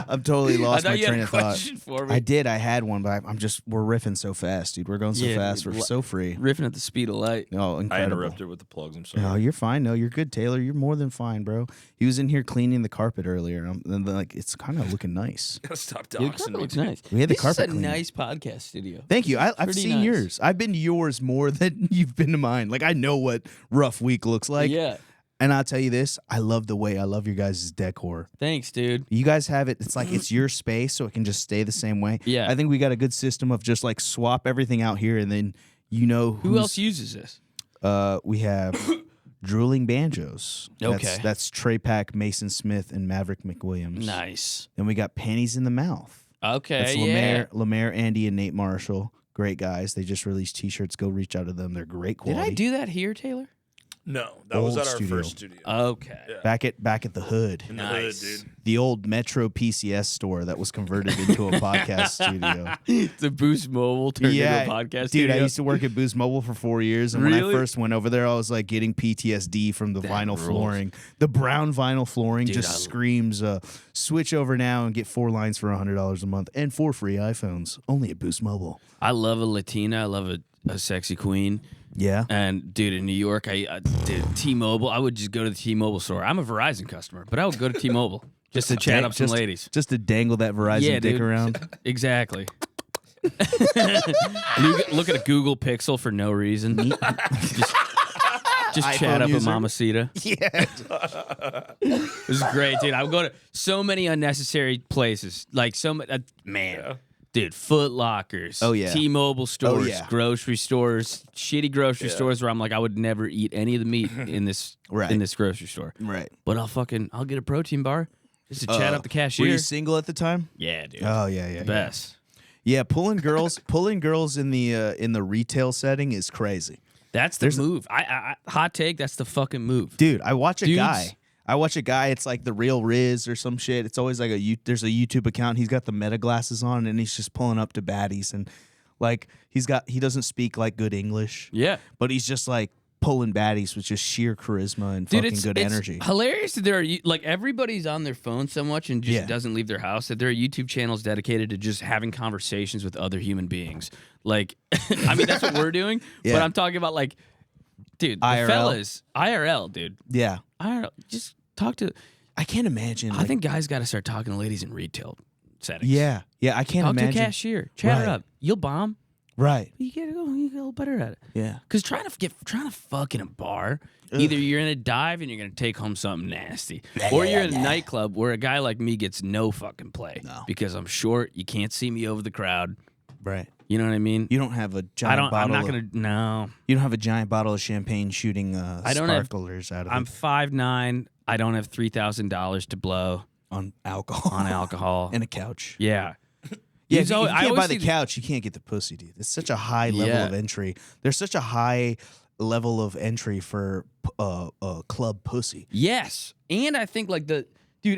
I've totally lost my train of thought. For me. I did. I had one, but we're riffing so fast, dude. We're going so fast. We're so free. Riffing at the speed of light. Oh, I incredible. interrupted with the plugs. I'm sorry. No, you're fine. No, you're good, Taylor. You're more than fine, bro. He was in here cleaning the carpet earlier, and like it's kind of looking nice. Gotta stop Dude, the doxing carpet me. looks nice. We had the This carpet is a cleaned. nice podcast studio. Thank you. I've Pretty seen nice. yours. I've been to yours more than you've been to mine. Like I know what rough week looks like. Yeah. And I'll tell you this: I love your guys' decor. Thanks, dude. You guys have it. It's like it's your space, so it can just stay the same way. Yeah. I think we got a good system of just like swap everything out here, and then Who who's, else uses this? We have Drooling Banjos. Okay. That's Trey Pack, Mason Smith, and Maverick McWilliams. Nice. Then we got Panties in the Mouth. Okay, That's yeah. Lemaire, Andy, and Nate Marshall. Great guys. They just released T-shirts. Go reach out to them. They're great Did quality. I do that here, Taylor? No, that was Old at our studio. first studio. Okay. back at the hood? In the Nice. hood, dude. The old Metro PCS store that was converted into a podcast studio. The Boost Mobile turned into a podcast dude. studio. I used to work at Boost Mobile for 4 years, and when I Really? first went over there, I was like getting PTSD from the vinyl rules. flooring. The brown vinyl flooring Dude, just screams, "Switch over now and get 4 lines for $100 a month and 4 free iPhones." Only at Boost Mobile. I love a Latina. I love a sexy queen. Yeah. And dude, in New York, I did T-Mobile. I would just go to the T-Mobile store. I'm a Verizon customer, but I would go to T-Mobile just to chat up some ladies. Just to dangle that Verizon Yeah, dick dude. around. Exactly. Look at a Google Pixel for no reason. just chat iPhone up user. a mamacita. Yeah. This is great, dude. I would go to so many unnecessary places. Like man. Yeah. Dude, Foot Lockers. Oh, yeah. T-Mobile stores, yeah. grocery stores, shitty grocery stores where I'm like, I would never eat any of the meat in this Right. in this grocery store. Right. But I'll get a protein bar just to chat up the Were cashier. you single at the time? Yeah, dude. Oh yeah. Best. Yeah, pulling girls in the retail setting is crazy. That's the move. I hot take. That's the fucking move. Dude, I watch a Dudes- guy. It's like the Real Riz or some shit. It's always like there's a YouTube account. He's got the meta glasses on and he's just pulling up to baddies and like he doesn't speak like good English. Yeah. But he's just like pulling baddies with just sheer charisma and Dude, fucking good energy. Hilarious that there are like everybody's on their phone so much and just doesn't leave their house that there are YouTube channels dedicated to just having conversations with other human beings. Like, I mean, that's what we're doing. Yeah. But I'm talking about like, dude, the IRL. fellas, IRL, dude, Yeah. IRL. Just talk to. I can't imagine. I think guys got to start talking to ladies in retail settings. Yeah. I can't Talk to a imagine. cashier, chat her Right. up. You'll bomb. Right. You get a little better at it. Yeah. Because trying to fuck in a bar, either you're in a dive and you're gonna take home something nasty, or you're in a nightclub where a guy like me gets no fucking play because I'm short. You can't see me over the crowd. Right. You know what I mean? You don't have a giant I'm bottle. not gonna. No. You don't have a giant bottle of champagne shooting I don't have- sparklers out of I'm it 5'9". I don't have $3,000 to blow on alcohol. on alcohol. and a couch. Yeah. Yeah, Dudes if you always- I can't always buy the see the- couch, you can't get the pussy, dude. It's such a high level Yeah. of entry. There's such a high level of entry for club pussy. Yes, and I think like dude,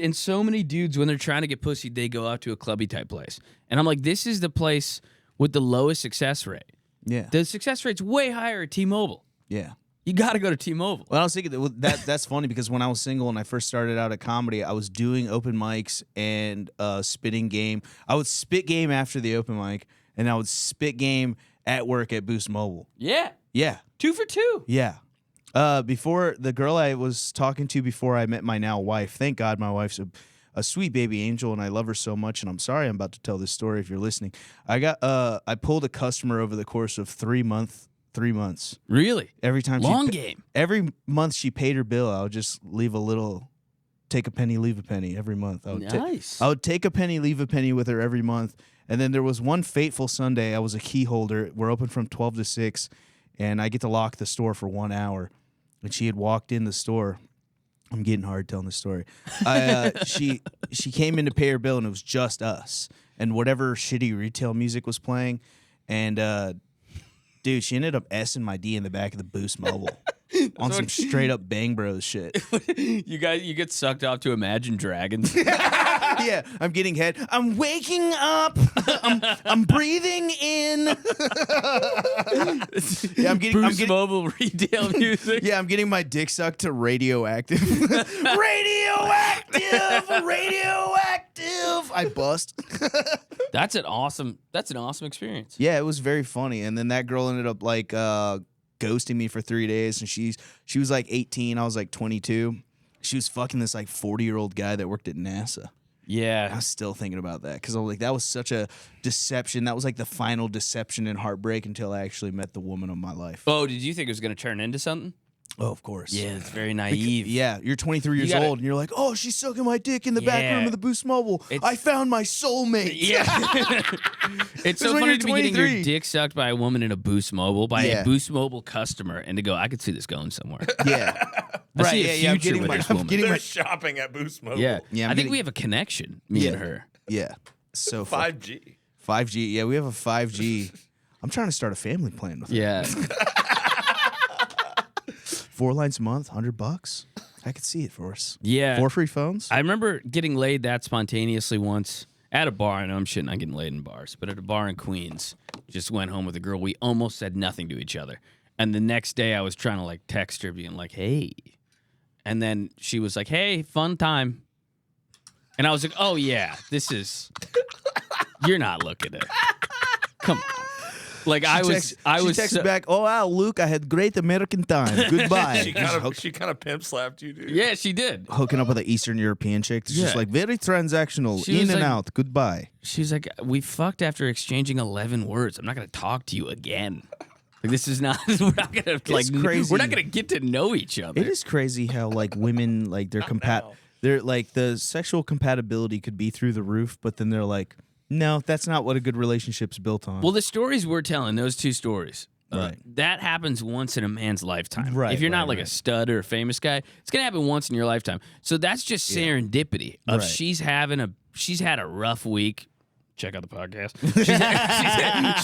and so many dudes when they're trying to get pussy, they go out to a clubby type place, and I'm like, this is the place with the lowest success rate. Yeah. The success rate's way higher at T-Mobile. Yeah. You got to go to T-Mobile. Well, I was thinking that's funny because when I was single and I first started out at comedy, I was doing open mics and spitting game. I would spit game after the open mic, and I would spit game at work at Boost Mobile. Yeah. Yeah, 2 for 2. yeah. Before the girl I was talking to before I met my now wife, thank God my wife's a sweet baby angel, and I love her so much. And I'm sorry I'm about to tell this story if you're listening. I pulled a customer over the course of 3 months. Really? Every time Long game. Every month she paid her bill, I would just leave a little, take a penny, leave a penny every month. Nice. I would take a penny, leave a penny with her every month. And then there was one fateful Sunday. I was a key holder. We're open from 12 to 6, and I get to lock the store for 1 hour. And she had walked in the store. I'm getting hard telling the story. She came in to pay her bill, and it was just us and whatever shitty retail music was playing. And dude, she ended up S-ing my D in the back of the Boost Mobile on some straight up Bang Bros shit. You get sucked off to Imagine Dragons. Yeah, I'm getting head. I'm waking up. I'm breathing in. Yeah, I'm getting Mobile retail music. Yeah, I'm getting my dick sucked to radioactive. Radioactive. I bust. That's an awesome experience. Yeah, it was very funny. And then that girl ended up like ghosting me for 3 days, and she was like 18, I was like 22. She was fucking this like 40-year-old guy that worked at NASA. Yeah. I was still thinking about that because I was like, that was such a deception. That was like the final deception and heartbreak until I actually met the woman of my life. Oh, did you think it was going to turn into something? Oh, of course. Yeah, it's very naive. Yeah, you're 23 years old and you're like, oh, she's sucking my dick in the back room of the Boost Mobile. I found my soulmate. Yeah. It's so funny to be getting your dick sucked by a woman in a Boost Mobile, by a Boost Mobile customer, and to go, I could see this going somewhere. Yeah. I see a future with this woman. They're shopping at Boost Mobile. Yeah. I think we have a connection, me and her. Yeah. So 5G. 5G. Yeah, we have a 5G. I'm trying to start a family plan with her. Yeah. 4 lines a month, $100. I could see it for us. Yeah. 4 free phones. I remember getting laid that spontaneously once at a bar. I know I'm shitting on getting laid in bars, but at a bar in Queens, just went home with a girl. We almost said nothing to each other. And the next day I was trying to like text her being like, hey. And then she was like, hey, fun time. And I was like, oh yeah, you're not looking at it. Come on. Like she texted back, oh wow, Luke, I had great American time. Goodbye. she kind of pimp slapped you, dude. Yeah, she did. Hooking up with an Eastern European chick. It's just like very transactional, in and out. Goodbye. She's like, we fucked after exchanging 11 words. I'm not gonna talk to you again. Like this is not. We're not gonna crazy. We're not gonna get to know each other. It is crazy how like women like they're like the sexual compatibility could be through the roof, but then they're like, no, that's not what a good relationship's built on. Well, the stories we're telling, those 2 stories, right. That happens once in a man's lifetime. Right. If you're not like a stud or a famous guy, it's gonna happen once in your lifetime. So that's just serendipity. Of she's had a rough week. Check out the podcast.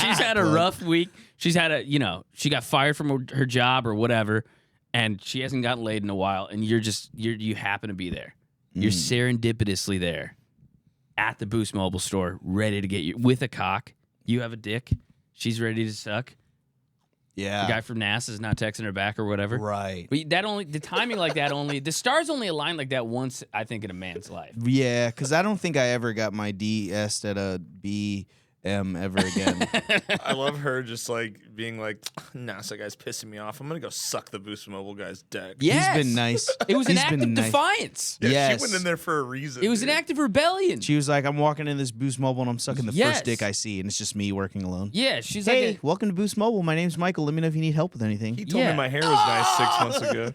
She's had a rough week. She's had she got fired from her job or whatever, and she hasn't gotten laid in a while. And you happen to be there. You're serendipitously there at the Boost Mobile store, ready to get you with a cock. You have a dick. She's ready to suck. Yeah. The guy from NASA is not texting her back or whatever. Right. But the timing like that the stars only align like that once, I think, in a man's life. Yeah, because I don't think I ever got my DS at a BM ever again. I love her just like being like, NASA guy's pissing me off. I'm gonna go suck the Boost Mobile guy's dick. Yes. He's been nice. It was an act of defiance. Yeah, yes. She went in there for a reason. It was an act of rebellion. She was like, I'm walking in this Boost Mobile and I'm sucking the first dick I see, and it's just me working alone. Yeah, she's hey, like, welcome to Boost Mobile. My name's Michael. Let me know if you need help with anything. He told me my hair was nice 6 months ago.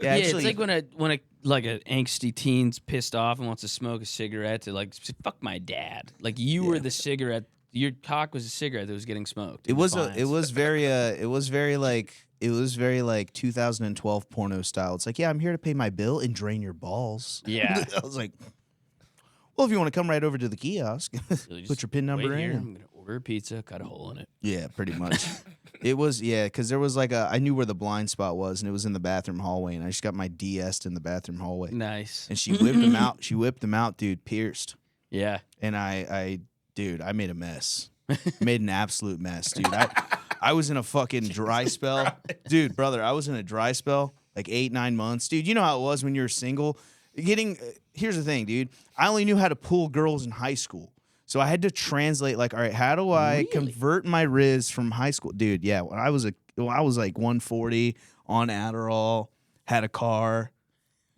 Yeah, it's like when a angsty teen's pissed off and wants to smoke a cigarette to like fuck my dad. Like you were the cigarette. Your cock was a cigarette that was getting smoked. It was very like 2012 porno style. It's like, yeah, I'm here to pay my bill and drain your balls. Yeah. I was like, well, if you want to come right over to the kiosk, put your PIN number in. Here, I'm gonna order a pizza, cut a hole in it. Yeah, pretty much. It was, because there was like I knew where the blind spot was, and it was in the bathroom hallway, and I just got my DS in the bathroom hallway. Nice. And she whipped him out. She whipped him out, dude, pierced. Yeah. And I made a mess. Made an absolute mess, dude. I was in a fucking dry spell. Dude, brother, I was in a dry spell like 8-9 months. Dude, you know how it was when you were single? Here's the thing, dude. I only knew how to pull girls in high school. So I had to translate, like, all right, how do I convert my Riz from high school? Dude, yeah, when I was like 140 on Adderall, had a car.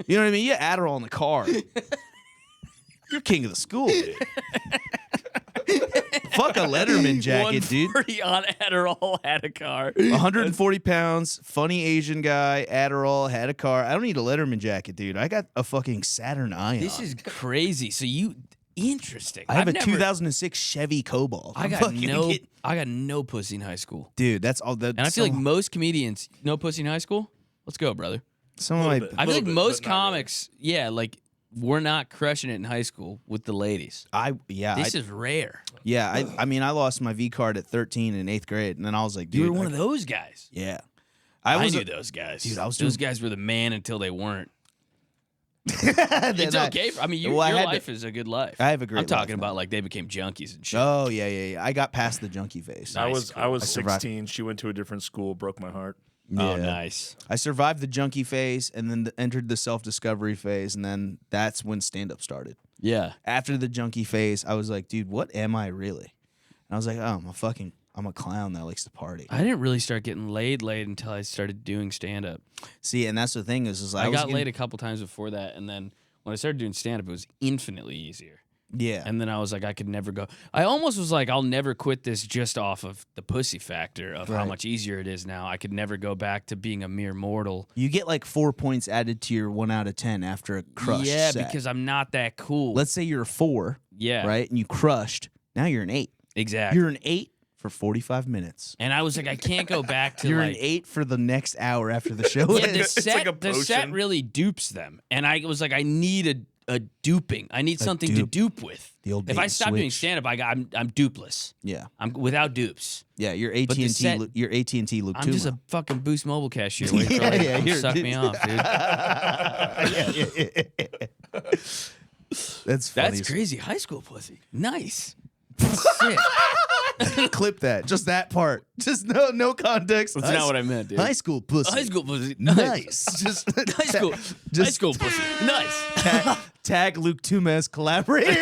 You know what I mean? You had Adderall in the car. You're king of the school, dude. Fuck a Letterman jacket, dude. 140 on Adderall, had a car. 140 pounds, funny Asian guy, Adderall, had a car. I don't need a Letterman jacket, dude. I got a fucking Saturn Ion. This is crazy. So interesting. I have a 2006 Chevy Cobalt. I got no pussy in high school. Dude, that's all that. And I feel like most comedians, no pussy in high school. Let's go, brother. Some of my, I feel like most comics, like we're not crushing it in high school with the ladies. This is rare. Yeah, I mean, I lost my V card at 13 in 8th grade, and then I was like, dude, You were one of those guys. Yeah, I knew those guys. Dude, those guys were the man until they weren't. It's okay. I mean, your life is a good life. I have a great. I'm talking life, about like they became junkies and shit. Oh yeah. I got past the junkie phase. I was survived. 16. She went to a different school. Broke my heart. Oh, Yeah. nice. I survived the junkie phase, and then entered the self-discovery phase, and then that's when stand-up started. Yeah. After the junkie phase, I was like, dude, what am I really? And I was like, oh, I'm a clown that likes to party. I didn't really start getting laid until I started doing stand up. See, and that's the thing is I got laid a couple times before that, and then when I started doing stand up, it was infinitely easier. Yeah. And then I was like, I could never go. I almost was like, I'll never quit this just off of the pussy factor of how much easier it is now. I could never go back to being a mere mortal. You get like 4 points added to your 1 out of 10 after a crush. Yeah, set. because I'm not that cool. Let's say you're a 4. Yeah. Right? And you crushed. Now you're an 8. Exactly. You're an 8 for 45 minutes. And I was like, I can't go back to You're like, an 8 for the next hour after the show yeah, ends. the set, like a the set potion. really dupes them. And I was like, I need a duping. I need something to dupe with. The old if bait I and stop doing switch. stand up, I'm dupeless. Yeah. I'm without dupes. Yeah, you're But the AT&T set- you're AT&T Luke I'm just a fucking Boost Mobile cashier waiting for like, Yeah, to you're- suck me off, dude. That's funny. That's crazy. High school pussy. Nice. Sick. Clip that. Just that part. Just no context. That's not what I meant, dude. High school pussy. High school pussy. Nice. Just High school pussy. Nice. tag Luke Touma as collaborator.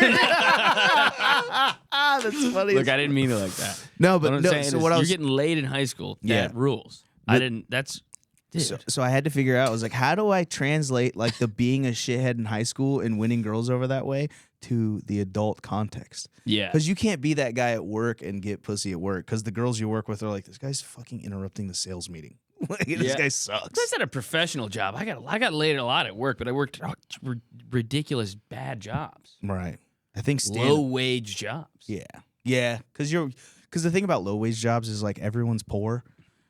That's funny. Look, I didn't mean it like that. No, What but I'm no. saying So is what I you're was getting laid in high school. Yeah. That rules. I didn't. That's. Dude. so I had to figure out. I was like, how do I translate like the being a shithead in high school and winning girls over that way to the adult context? Yeah. Because you can't be that guy at work and get pussy at work. Because the girls you work with are like, this guy's fucking interrupting the sales meeting. Like, this Yeah. guy sucks. That's not a professional job. I got laid a lot at work, but I worked ridiculous bad jobs, Right. I think low wage jobs. Yeah. Because the thing about low wage jobs is like everyone's poor.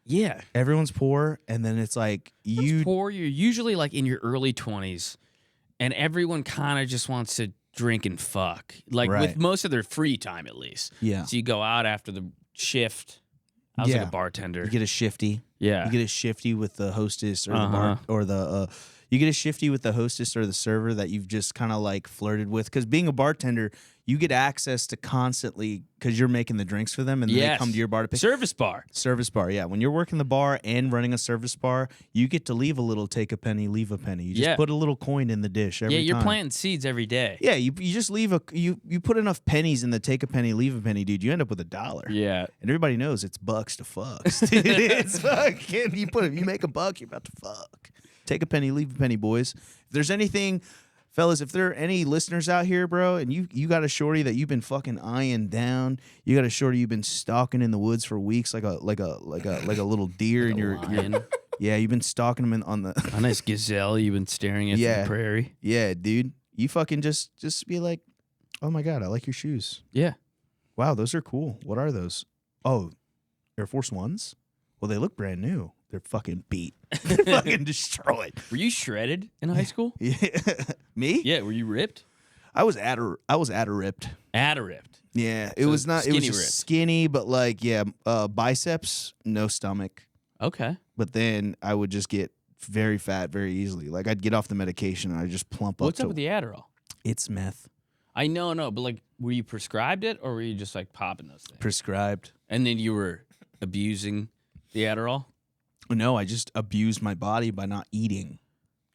Yeah. Everyone's poor, and then it's like You're poor. You're usually like in your early 20s, and everyone kind of just wants to drink and fuck, like Right. with most of their free time at least. Yeah. So you go out after the shift. I was like Yeah. a bartender. You get a shifty. Yeah. You get a shifty with the hostess or the bar or the you get a shifty with the hostess or the server that you've just kind of like flirted with. Because being a bartender, you get access to constantly because you're making the drinks for them and then they come to your bar to pick. Service bar. Service bar, yeah. When you're working the bar and running a service bar, you get to leave a little, take a penny, leave a penny. You just put a little coin in the dish every Yeah, you're time. planting seeds every day. Yeah, you just leave you put enough pennies in the take a penny, leave a penny, dude. You end up with $1. Yeah. And everybody knows it's bucks to fucks. Dude, it's fucking you make a buck, you're about to fuck. Take a penny, leave a penny, boys. If there's anything, fellas, if there are any listeners out here, bro, and you got a shorty that you've been fucking eyeing down, you got a shorty you've been stalking in the woods for weeks like a little deer in your yeah, you've been stalking them on the A nice gazelle you've been staring at from Yeah. the prairie. yeah, dude. You fucking just be like, oh my god, I like your shoes. Yeah. Wow, those are cool. What are those? Oh, Air Force Ones? Well, they look brand new. They're fucking beat. They're fucking destroyed. Were you shredded in high school? Yeah. Me? Yeah. Were you ripped? I was at a ripped. At a ripped. Yeah. It So was not it was skinny just ripped. skinny, but like, yeah, biceps, no stomach. Okay. But then I would just get very fat very easily. Like I'd get off the medication and I'd just plump What's up up with the Adderall? It's meth. I know, but like, were you prescribed it or were you just like popping those things? Prescribed. And then you were abusing the Adderall? No, I just abused my body by not eating.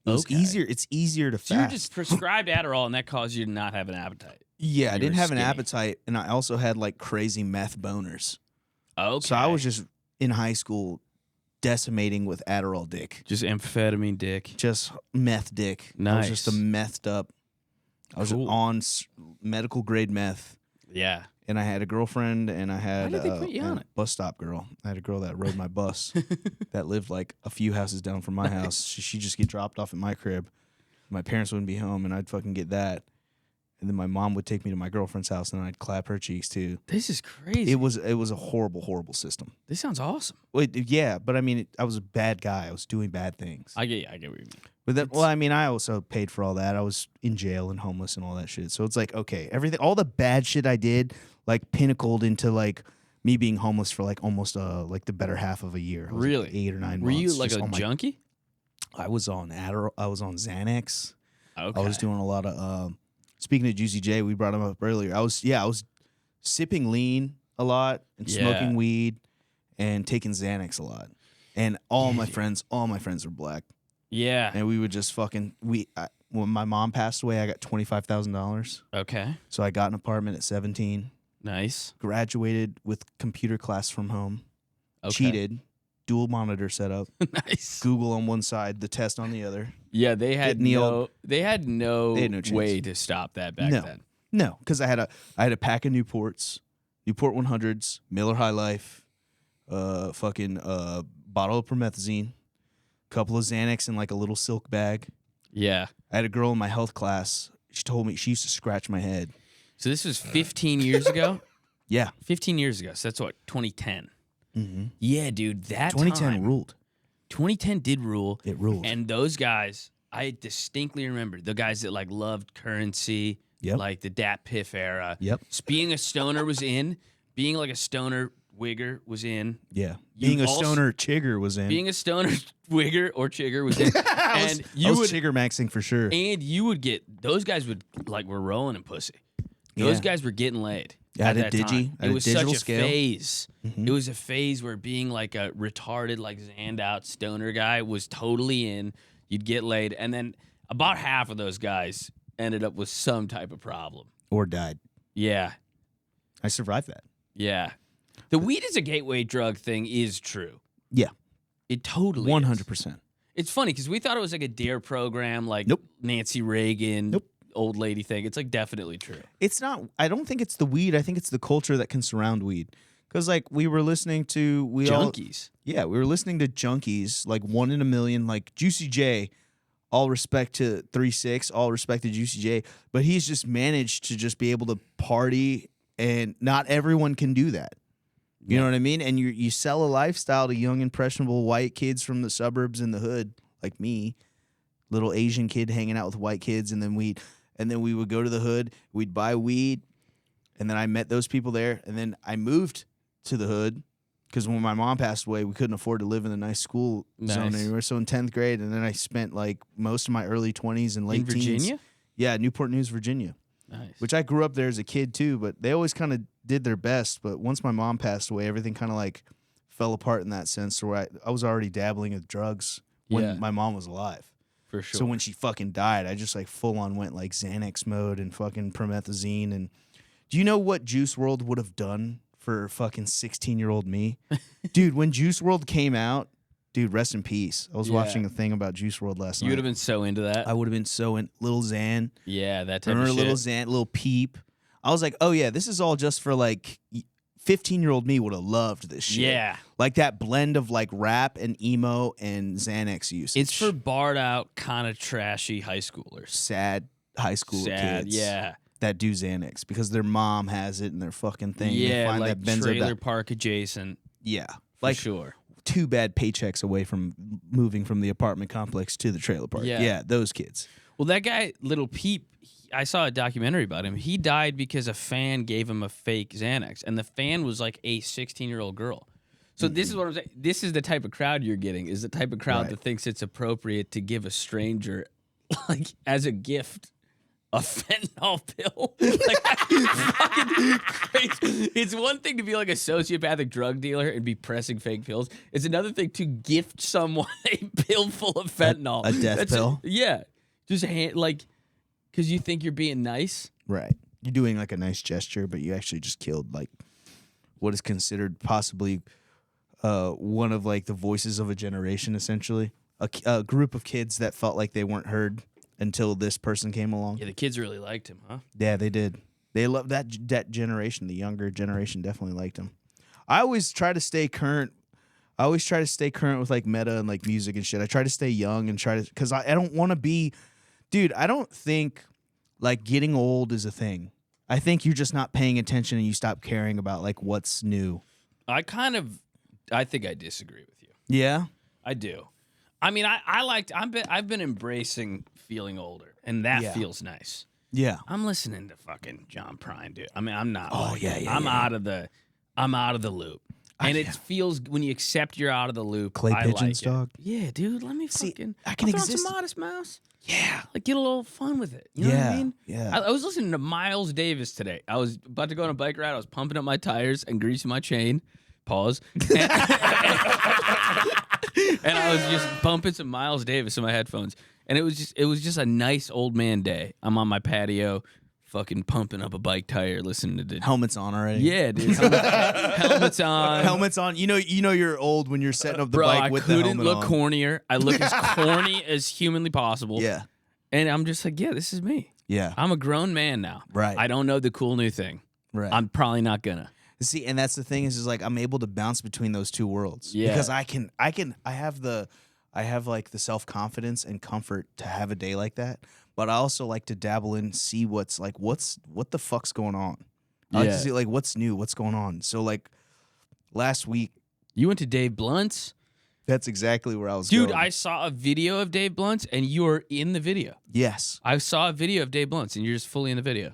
It was Okay. easier. It's easier to So you're fast. just prescribed Adderall, and that caused you to not have an appetite. Yeah, I you didn't were have an skinny. appetite, and I also had like crazy meth boners. Okay. So I was just in high school decimating with Adderall dick. just amphetamine dick. Just meth dick. I was just a Nice. methed up. I was Cool. on medical grade meth, Yeah. and I had a girlfriend, and I had did they put you a on it? bus stop girl. I had a girl that rode my bus that lived like a few houses down from my house. She'd just get dropped off at my crib. My parents wouldn't be home, and I'd fucking get that. And then my mom would take me to my girlfriend's house, and I'd clap her cheeks too. This is crazy. It was a horrible system. This sounds awesome. Wait, yeah, but I mean, I was a bad guy. I was doing bad things. I get what you mean. But that, well, I mean, I also paid for all that. I was in jail and homeless and all that shit. So it's like, okay, everything, all the bad shit I did, like pinnacled into like me being homeless for like almost like the better half of a year. I was, like, Really? 8 or 9 Were months. you like just a on my- junkie? I was on Adderall. I was on Xanax. Okay. I was doing a lot of. Speaking of Juicy J, we brought him up earlier. I was sipping lean a lot and Yeah. smoking weed and taking Xanax a lot. And all my friends were black. Yeah. And we would just fucking when my mom passed away, I got $25,000. Okay. So I got an apartment at 17, Nice. graduated with computer class from home, Okay. cheated, dual monitor setup, Nice. Google on one side, the test on the other. Yeah, they had Getting the no. old- They had no, They had no chance. way to stop that back No. then. No, because I had a pack of Newports, Newport 100s, Miller High Life, fucking bottle of promethazine, couple of Xanax in like a little silk bag. Yeah. I had a girl in my health class. She told me she used to scratch my head. So this was 15 years ago. Yeah. 15 years ago. So that's what 2010. Mm-hmm. Yeah, dude. That 2010 time, ruled. 2010 did rule. It ruled. And those guys, I distinctly remember the guys that like loved Currency, Yep. like the Dat Piff era. Yep. Being a stoner was in. Being like a stoner wigger was in. Yeah. You Being a also- stoner chigger was in. Being a stoner wigger or chigger was in. I and was, I was chigger maxing for sure. and you would get those guys would like were rolling in pussy. Those Yeah. guys were getting laid. Yeah, I at did that digi. time. I It did was digital such a scale. phase. Mhm. It was a phase where being like a retarded, like zanned out stoner guy was totally in. You'd get laid, and then about half of those guys ended up with some type of problem. Or died. Yeah, I survived that. yeah. The weed is a gateway drug thing is true. Yeah. It totally is. 100%. It's funny because we thought it was like a DARE program, like Nope. Nancy Reagan, Nope. old lady thing. It's like definitely true. It's not, I don't think it's the weed. I think it's the culture that can surround weed. Because, like, we were listening to, we Junkies. were listening to junkies, like One in a Million, like Juicy J. All respect to 3-6, all respect to Juicy J. But he's just managed to just be able to party, and not everyone can do that. You know what I mean? And you sell a lifestyle to young, impressionable white kids from the suburbs and the hood, like me, little Asian kid hanging out with white kids, and then we would go to the hood, we'd buy weed, and then I met those people there, and then I moved to the hood because when my mom passed away, we couldn't afford to live in a nice school zone Nice. anywhere. So in 10th grade, and then I spent like most of my early 20s and late In Virginia? teens. Yeah, Newport News, Virginia. Nice. Which I grew up there as a kid too, but they always kind of did their best. But once my mom passed away, everything kind of like fell apart in that sense. To where I was already dabbling with drugs when Yeah. my mom was alive. For sure. So when she fucking died, I just like full on went like Xanax mode and fucking promethazine. And do you know what Juice World would have done for fucking 16-year-old me? Dude, when Juice World came out, dude, rest in peace. I was Yeah. watching a thing about Juice World last You night. would have been so into that. I would have been so in Little Xan. Yeah, that type Remember of Little shit. Xan, Little Peep? I was like, oh yeah, this is all just for like 15-year-old me would have loved this shit. Yeah. Like that blend of like rap and emo and Xanax usage. It's for barred out, kind of trashy high schoolers. sad high school Sad, kids yeah. that do Xanax because their mom has it in their fucking thing. They Yeah, find like that benzo trailer park adjacent. yeah. For Like sure. 2 bad paychecks away from moving from the apartment complex to the trailer park. Yeah. Yeah, those kids. Well, that guy, Little Peep, I saw a documentary about him. He died because a fan gave him a fake Xanax, and the fan was like a 16-year-old girl. So this is what I'm saying. This is the type of crowd you're getting. Is the type of crowd Right. that thinks it's appropriate to give a stranger, like as a gift, a fentanyl pill. Like fucking crazy. It's one thing to be like a sociopathic drug dealer and be pressing fake pills. It's another thing to gift someone a pill full of fentanyl. A death pill? Yeah. Just because you think you're being nice. Right. You're doing like a nice gesture, but you actually just killed like what is considered possibly one of like the voices of a generation, essentially. A group of kids that felt like they weren't heard until this person came along. Yeah, the kids really liked him, huh? Yeah, they did. They loved that generation. The younger generation definitely liked him. I always try to stay current. With like meta and like music and shit. I try to stay young and because I don't want to be, dude. I don't think like getting old is a thing. I think you're just not paying attention and you stop caring about like what's new. I think I disagree with you. Yeah, I do. I mean, I've been embracing feeling older, and that feels nice. yeah. I'm listening to fucking John Prine, dude. I mean, I'm not. Oh, yeah. I'm out of the loop. And it feels when you accept you're out of the loop. Clay I pigeons, like it. dog. Yeah, dude. Let me See, fucking. I can I'll throw exist- some Modest Mouse. Yeah. Like get a little fun with it. You know what I mean? Yeah. I was listening to Miles Davis today. I was about to go on a bike ride. I was pumping up my tires and greasing my chain. Pause. And I was just bumping some Miles Davis in my headphones. And it was just a nice old man day. I'm on my patio, fucking pumping up a bike tire, listening to the Helmets on already. Yeah, dude. Helmets on. Helmets on. You know you're old when you're setting up the Bro, bike with the I helmet couldn't look on. cornier. I look as corny as humanly possible. Yeah. And I'm just like, yeah, this is me. Yeah. I'm a grown man now. Right. I don't know the cool new thing. Right. I'm probably not gonna. See, and that's the thing is like I'm able to bounce between those two worlds. Yeah. Because I have like the self-confidence and comfort to have a day like that, but I also like to dabble in, see what the fuck's going on. I like to see like what's new, what's going on. So like last week, You went to Dave Blunt's? that's exactly where I was Dude, going. I saw a video of Dave Blunt's and you were in the video. Yes. I saw a video of Dave Blunt's and you're just fully in the video.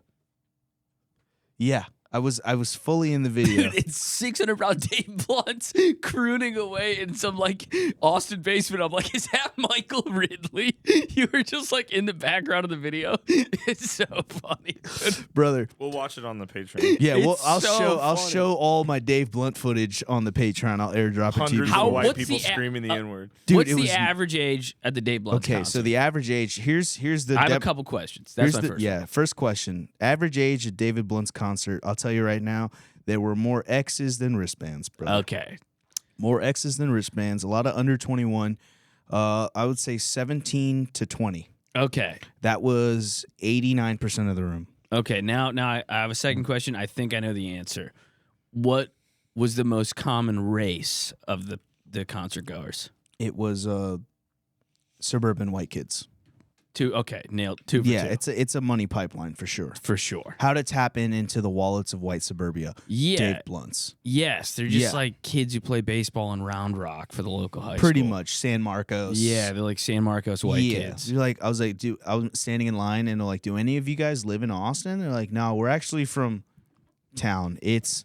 Yeah. I was fully in the video. Dude, it's 600 pound Dave Blunt's crooning away in some like Austin basement. I'm like, is that Michael Ridley? You were just like in the background of the video. It's so funny, dude. Brother. We'll watch it on the Patreon. Yeah, well, It's I'll so funny. show all my Dave Blunt footage on the Patreon. I'll airdrop it to you. Hundreds How- of white what's people the screaming the N-word. Dude, What's it the was average age at the Dave Blunt's okay. concert? So the average age here's the I have a couple questions. That's my first one. First question. Average age at David Blunt's concert. I'll tell you right now, there were more X's than wristbands, brother. Okay. More X's than wristbands. A lot of under 21. I would say 17 to 20. Okay. That was 89% of the room. Okay. Now I have a second question. I think I know the answer. What was the most common race of the concert goers? It was suburban white kids. Two. Okay. Nailed. Two for Yeah, two. it's a money pipeline for sure. For sure. How to tap into the wallets of white suburbia. Yeah. Dave Blunt's. Yes. They're just Yeah. like kids who play baseball in Round Rock for the local high Pretty school. much San Marcos. Yeah. They're like San Marcos white kids. You're like, I was like, dude, I was standing in line and they're like, do any of you guys live in Austin? They're like, no, we're actually from town. It's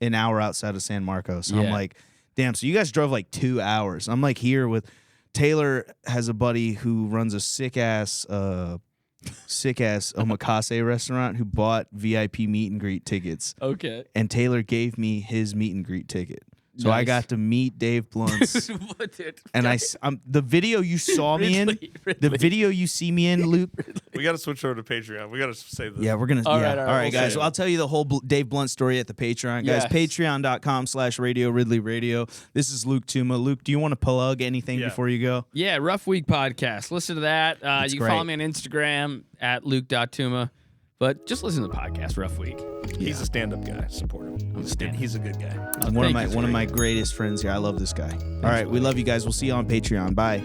an hour outside of San Marcos. Yeah. I'm like, damn, so you guys drove like 2 hours. I'm like here with Taylor has a buddy who runs a sick ass omakase restaurant who bought VIP meet and greet tickets. Okay. And Taylor gave me his meet and greet ticket. So I Nice. got to meet Dave Blunt's. What did? And the video you saw me in, the video you see me in, Luke. We got to switch over to Patreon. We got to save this. Yeah, we're gonna. All yeah. right, All right, we'll guys. save So I'll tell you the whole Dave Blunt story at the Patreon, guys. Yes. Patreon.com/Radio Ridley Radio. This is Luke Touma. Luke, do you want to plug anything Yeah. before you go? Yeah, Rough Week podcast. Listen to that. It's You can follow great. me on Instagram at luke.tuma. But just listen to the podcast, Rough Week. He's a stand-up guy. Support him. He's a good guy. One of Thank you, my Greg. greatest friends here. I love this guy. All right, we love you guys. We'll see you on Patreon. Bye.